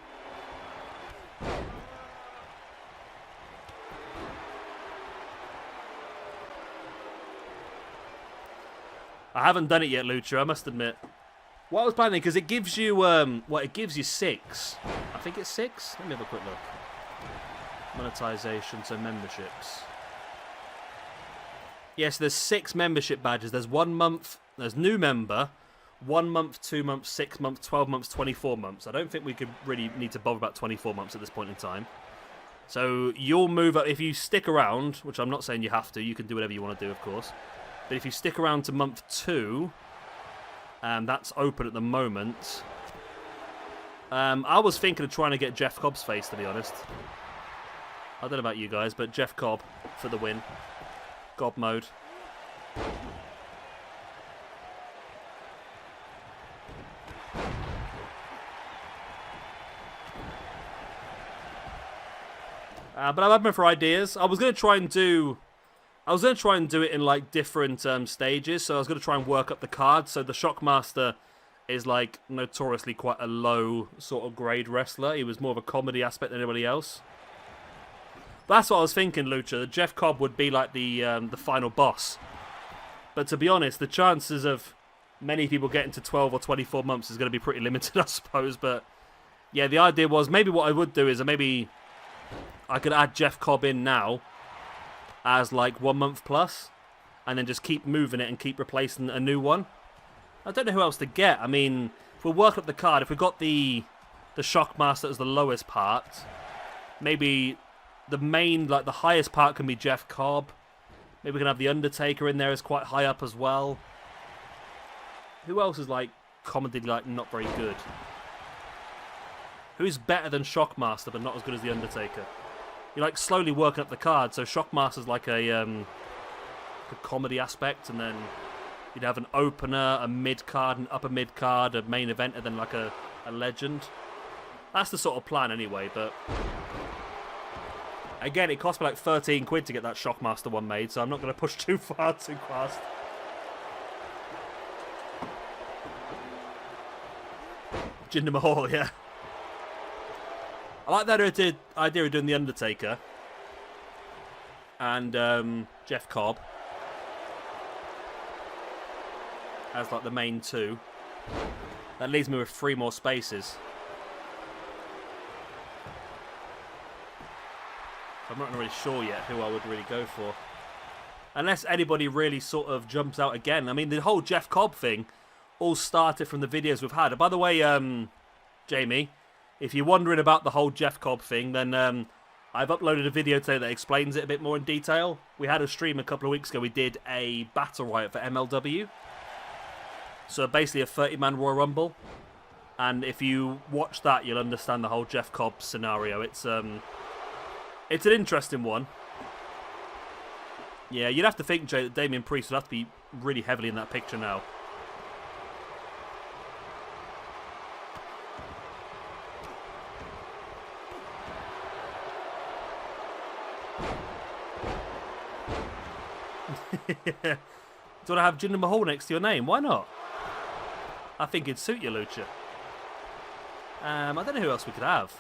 I haven't done it yet, Lucha, I must admit. What I was planning, because it gives you, it gives you 6. I think it's 6? Let me have a quick look. Monetization, so memberships. Yes, there's 6 membership badges. There's 1 month, there's new member, 1 month, 2 months, 6 months, 12 months, 24 months. I don't think we could really need to bother about 24 months at this point in time. So you'll move up, if you stick around, which I'm not saying you have to, you can do whatever you want to do, of course. But if you stick around to month 2, that's open at the moment. I was thinking of trying to get Jeff Cobb's face, to be honest. I don't know about you guys, but Jeff Cobb for the win. Cobb mode. But I'm open for ideas. I was going to try and do it in like different stages. So I was going to try and work up the card. So the Shockmaster is like notoriously quite a low sort of grade wrestler. He was more of a comedy aspect than anybody else. But that's what I was thinking, Lucha. That Jeff Cobb would be like the final boss. But to be honest, the chances of many people getting to 12 or 24 months is going to be pretty limited, I suppose. But yeah, the idea was maybe what I would do is maybe I could add Jeff Cobb in now as like 1 month plus, and then just keep moving it and keep replacing a new one. I don't know who else to get. I mean, if we work up the card, if we got the Shockmaster as the lowest part, maybe the main, like the highest part can be Jeff Cobb. Maybe we can have the Undertaker in there as quite high up as well. Who else is like comedy like not very good? Who's better than Shockmaster but not as good as the Undertaker? You're like slowly working up the card, so Shockmaster's like a a comedy aspect, and then you'd have an opener, a mid-card, an upper mid-card, a main event, and then like a legend. That's the sort of plan anyway, but again, it cost me like 13 quid to get that Shockmaster one made, so I'm not going to push too far too fast. Jinder Mahal, yeah. I like that idea of doing The Undertaker and Jeff Cobb as like the main two. That leaves me with 3 more spaces. I'm not really sure yet who I would really go for. Unless anybody really sort of jumps out again. I mean, the whole Jeff Cobb thing all started from the videos we've had. And by the way, Jamie, if you're wondering about the whole Jeff Cobb thing, then I've uploaded a video today that explains it a bit more in detail. We had a stream a couple of weeks ago. We did a battle riot for MLW. So basically a 30-man Royal Rumble. And if you watch that, you'll understand the whole Jeff Cobb scenario. It's an interesting one. Yeah, you'd have to think, Jay, that Damian Priest would have to be really heavily in that picture now. Do you want to have Jinder Mahal next to your name? Why not? I think it'd suit you, Lucha. I don't know who else we could have.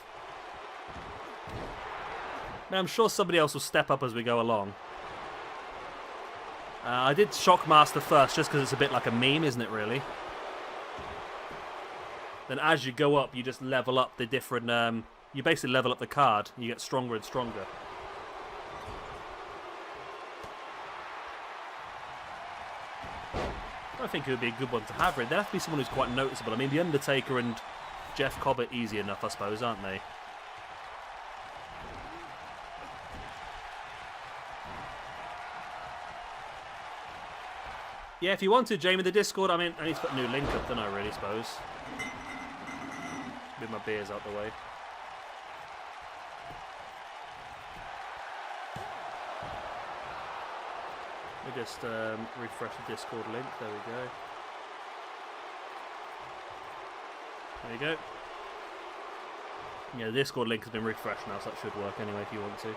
I mean, I'm sure somebody else will step up as we go along. I did Shockmaster first just because it's a bit like a meme, isn't it, really? Then as you go up, you just level up the different... you basically level up the card. You get stronger and stronger. I think it would be a good one to have. There'd have to be someone who's quite noticeable. I mean, The Undertaker and Jeff Cobb are easy enough, I suppose, aren't they? Yeah, if you wanted, Jamie, the Discord, I mean, I need to put a new link up, don't I, really, suppose? Move my beers out the way. Let me just refresh the Discord link. There we go. There you go. Yeah, the Discord link has been refreshed now, so that should work anyway if you want to.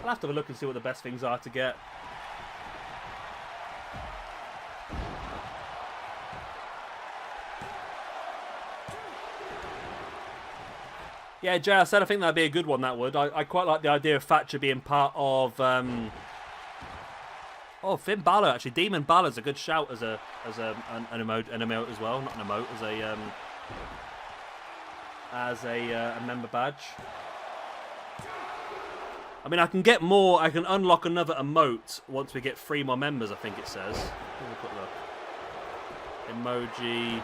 I'll have to have a look and see what the best things are to get. Yeah, Jay, I said I think that'd be a good one, that would. I quite like the idea of Thatcher being part of... Oh, Finn Balor, actually. Demon Balor's a good shout as an emote as well. Not an emote, as a member badge. I mean, I can get more. I can unlock another emote once we get 3 more members, I think it says. Have a quick look. Emoji.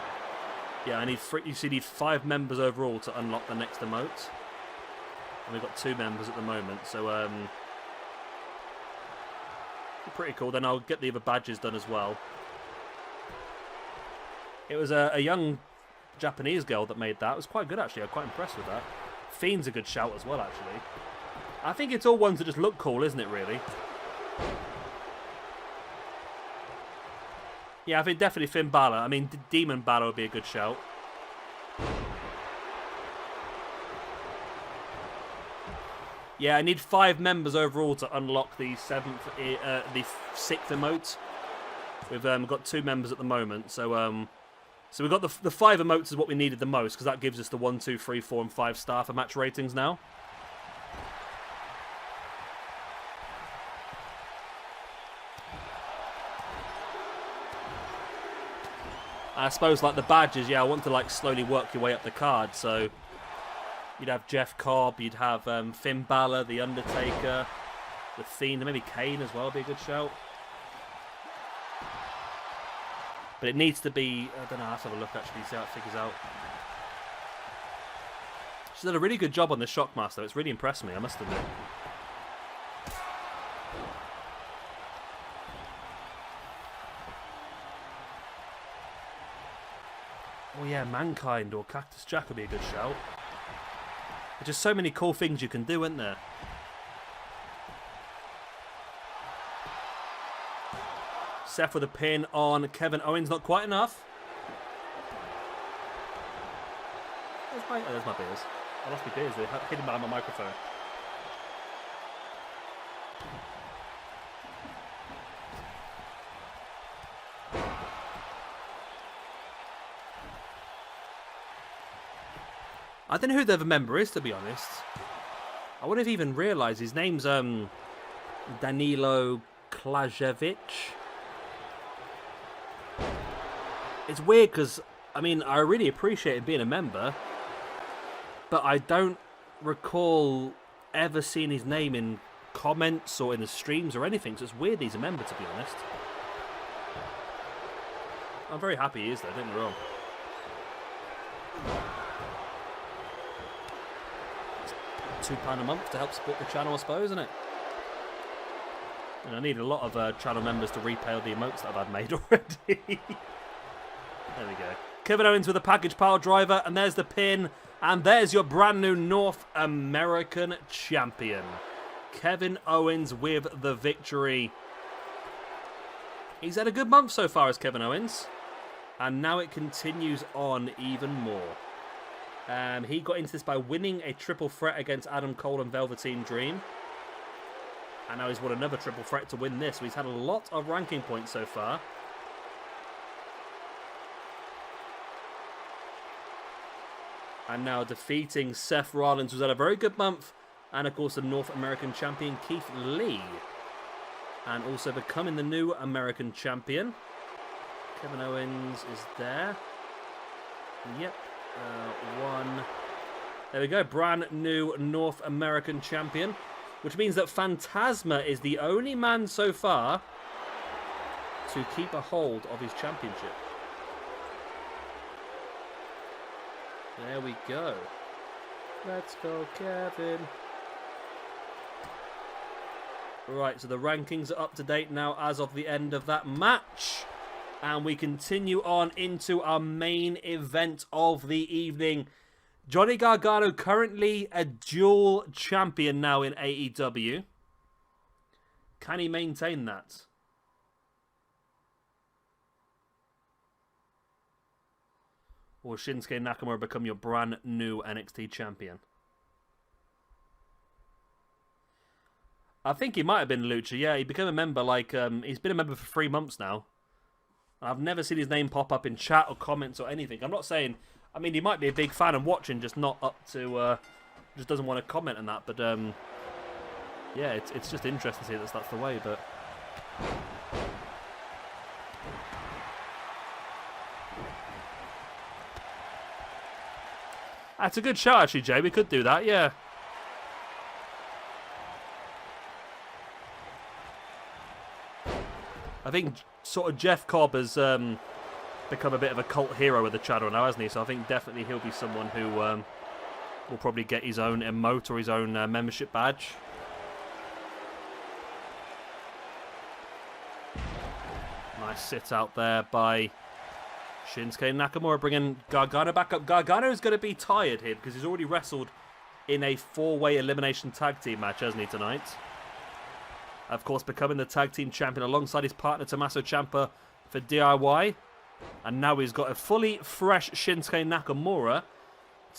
Yeah, I need 3. You see, you need 5 members overall to unlock the next emote. And we've got 2 members at the moment, so pretty cool. Then I'll get the other badges done as well. It was a young Japanese girl that made that. It was quite good, actually. I'm quite impressed with that. Fiend's a good shout as well, actually. I think it's all ones that just look cool, isn't it, really? Yeah, I think definitely Finn Balor. I mean, Demon Balor would be a good shout. Yeah, I need 5 members overall to unlock the 6th emote. We've got 2 members at the moment, so we've got the 5 emotes is what we needed the most, because that gives us the 1, 2, 3, 4, and 5 star for match ratings now. I suppose, like, the badges, yeah, I want to, like, slowly work your way up the card, so... You'd have Jeff Cobb, you'd have Finn Balor, The Undertaker, The Fiend, and maybe Kane as well would be a good shout. But it needs to be... I don't know, let's have a look, actually, see how it figures out. She's done a really good job on this Shockmaster. It's really impressed me, I must admit. Oh yeah, Mankind or Cactus Jack would be a good shout. There's just so many cool things you can do, isn't there? Seth with a pin on Kevin Owens. Not quite enough. There's my beers. I lost my beers. They're hidden behind my microphone. I don't know who the other member is, to be honest. I wouldn't have even realised. His name's Danilo Klajevic. It's weird because, I mean, I really appreciate being a member, but I don't recall ever seeing his name in comments or in the streams or anything, so it's weird he's a member, to be honest. I'm very happy he is, though, don't get me wrong. £2 a month to help support the channel, I suppose, isn't it? And I need a lot of channel members to repay all the emotes that I've had made already. There we go. Kevin Owens with a package pile driver, and there's the pin, and there's your brand new North American champion. Kevin Owens with the victory. He's had a good month so far as Kevin Owens, and now it continues on even more. He got into this by winning a triple threat against Adam Cole and Velveteen Dream. And now he's won another triple threat to win this. So he's had a lot of ranking points so far. And now defeating Seth Rollins, who's had a very good month. And of course the North American champion Keith Lee. And also becoming the new American champion. Kevin Owens is there. Yep. There we go, brand new North American champion, which means that Phantasma is the only man so far to keep a hold of his championship. There we go. Let's go, Kevin. Right, so the rankings are up to date now as of the end of that match. And we continue on into our main event of the evening. Johnny Gargano currently a dual champion now in AEW. Can he maintain that? Or will Shinsuke Nakamura become your brand new NXT champion? I think he might have been Lucha. Yeah, he became a member he's been a member for 3 months now. I've never seen his name pop up in chat or comments or anything. I'm not saying... I mean, he might be a big fan and watching, just not up to... just doesn't want to comment on that. But, yeah, it's just interesting to see that that's the way, but... That's a good shot, actually, Jay. We could do that, yeah. I think sort of Jeff Cobb has become a bit of a cult hero with the channel now, hasn't he? So I think definitely he'll be someone who will probably get his own emote or his own membership badge. Nice sit out there by Shinsuke Nakamura, bringing Gargano back up. Gargano is going to be tired here because he's already wrestled in a 4-way elimination tag team match, hasn't he, tonight? Of course, becoming the tag team champion alongside his partner Tommaso Ciampa for DIY. And now he's got a fully fresh Shinsuke Nakamura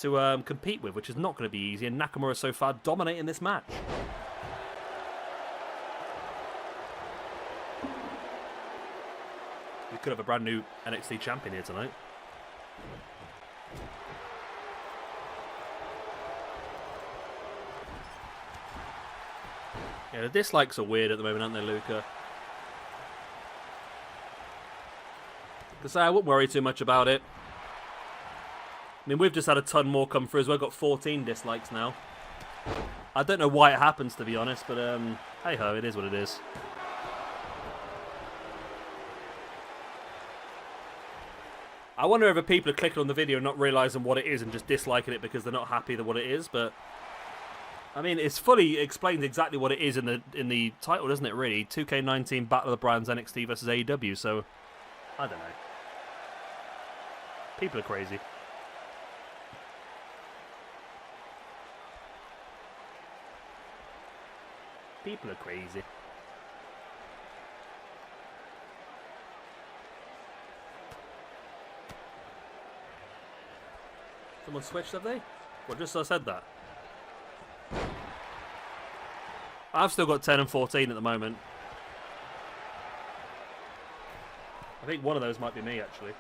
to compete with, which is not going to be easy. And Nakamura so far dominating this match. We could have a brand new NXT champion here tonight. Yeah, the dislikes are weird at the moment, aren't they, Luca? Because I wouldn't worry too much about it. I mean, we've just had a ton more come through as well. We've got 14 dislikes now. I don't know why it happens, to be honest, but hey-ho, it is what it is. I wonder if people are clicking on the video and not realising what it is and just disliking it because they're not happy with what it is, but... I mean, it's fully explained exactly what it is in the title, doesn't it, really? 2K19 Battle of the Brands NXT versus AEW, so... I don't know. People are crazy. People are crazy. Someone switched, have they? Well, just as I said that. I've still got 10 and 14 at the moment. I think one of those might be me, actually.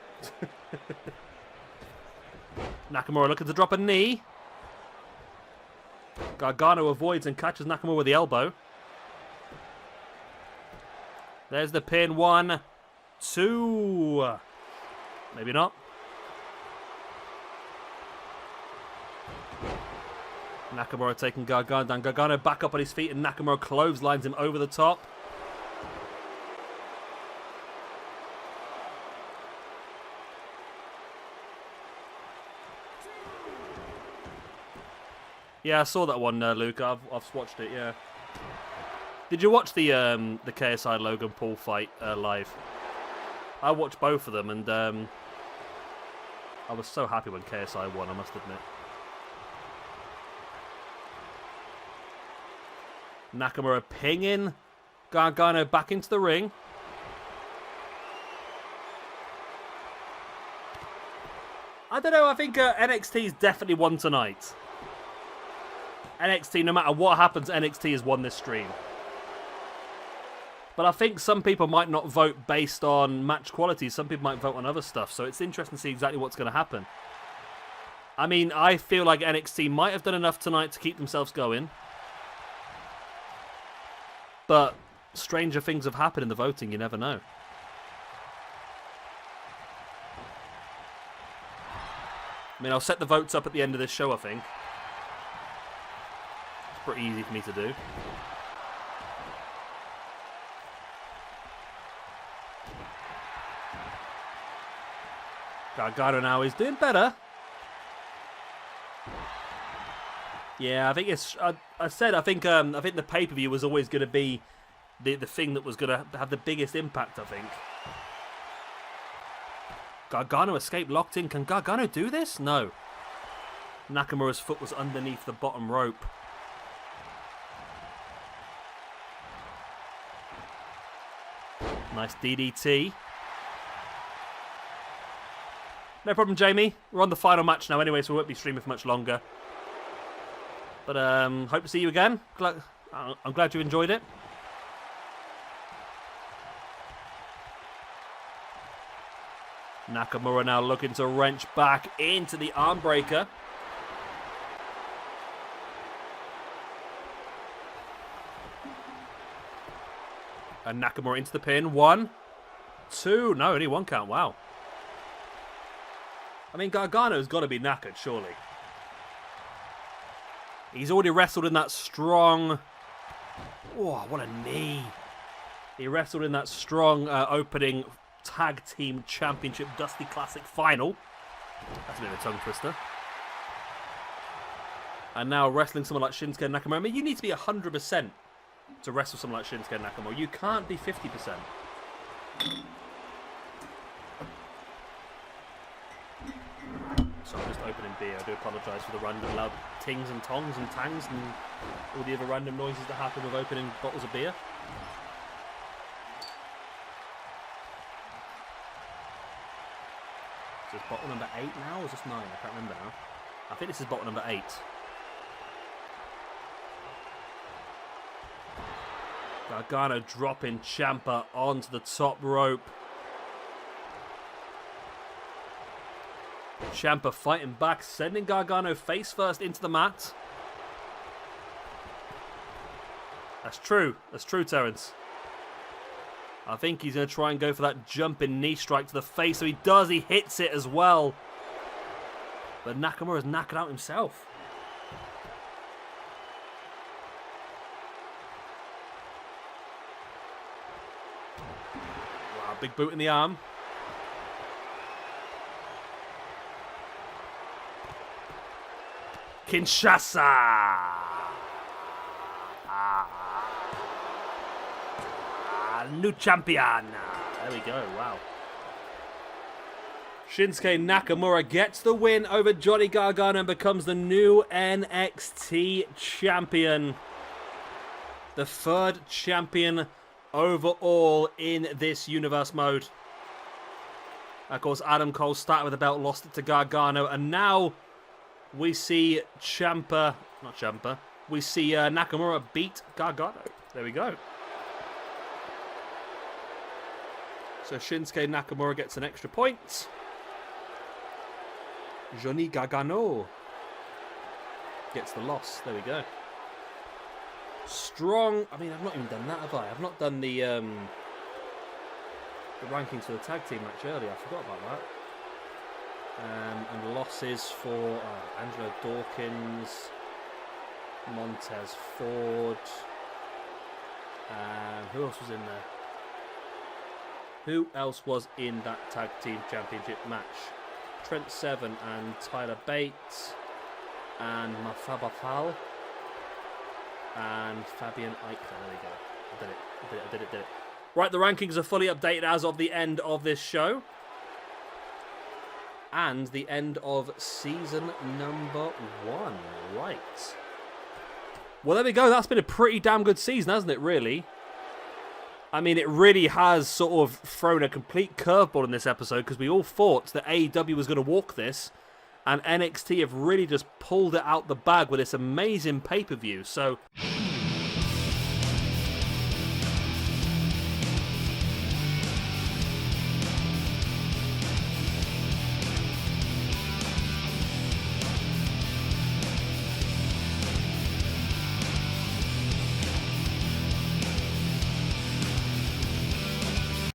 Nakamura looking to drop a knee. Gargano avoids and catches Nakamura with the elbow. There's the pin. 1, 2. Maybe not. Nakamura taking Gargano down. Gargano back up on his feet and Nakamura clotheslines him over the top. Yeah, I saw that one, Luke. I've watched it. Yeah. Did you watch the KSI Logan Paul fight live? I watched both of them, and I was so happy when KSI won. I must admit. Nakamura pinging Gargano back into the ring. I don't know. I think NXT's definitely won tonight. NXT, no matter what happens, NXT has won this stream. But I think some people might not vote based on match quality. Some people might vote on other stuff. So it's interesting to see exactly what's going to happen. I mean, I feel like NXT might have done enough tonight to keep themselves going. But stranger things have happened in the voting. You never know. I mean, I'll set the votes up at the end of this show, I think. It's pretty easy for me to do. Gargano now is doing better. Yeah, I think it's. I think the pay-per-view was always going to be the thing that was going to have the biggest impact. I think. Gargano escaped, locked in. Can Gargano do this? No. Nakamura's foot was underneath the bottom rope. Nice DDT. No problem, Jamie. We're on the final match now anyway, so we won't be streaming for much longer. But hope to see you again. I'm glad you enjoyed it. Nakamura now looking to wrench back into the arm breaker. And Nakamura into the pin. 1, 2. No, only 1 count. Wow. I mean, Gargano's got to be knackered, surely. He's already wrestled in that strong... Oh, what a knee. He wrestled in that strong opening Tag Team Championship Dusty Classic final. That's a bit of a tongue twister. And now wrestling someone like Shinsuke Nakamura. I mean, you need to be 100% to wrestle someone like Shinsuke Nakamura. You can't be 50%. So I'm just opening beer. I do apologise for the random loud tings and tongs and tangs and all the other random noises that happen with opening bottles of beer. Is this bottle number 8 now or is this 9? I can't remember now. I think this is bottle number 8. Gargano dropping Ciampa onto the top rope. Ciampa fighting back, sending Gargano face first into the mat. That's true. That's true, Terence. I think he's going to try and go for that jumping knee strike to the face. So he does. He hits it as well. But Nakamura's knackered out himself. Wow, big boot in the arm. Kinshasa! New champion! There we go, wow. Shinsuke Nakamura gets the win over Johnny Gargano and becomes the new NXT champion. The third champion overall in this universe mode. Of course, Adam Cole started with the belt, lost it to Gargano, and now we see we see Nakamura beat Gargano. There we go. So Shinsuke Nakamura gets an extra point. Johnny Gargano gets the loss. There we go. Strong. I mean, I've not even done that, have I? I've not done the rankings for the tag team match earlier. I forgot about that. And losses for Angelo Dawkins, Montez Ford. Who else was in there? Who else was in that tag team championship match? Trent Seven and Tyler Bates and Mafaba Fal and Fabian Eichler. There we go. I did it. Right, the rankings are fully updated as of the end of this show. And the end of season number 1. Right. Well, there we go. That's been a pretty damn good season, hasn't it, really? I mean, it really has sort of thrown a complete curveball in this episode because we all thought that AEW was going to walk this, and NXT have really just pulled it out the bag with this amazing pay-per-view. So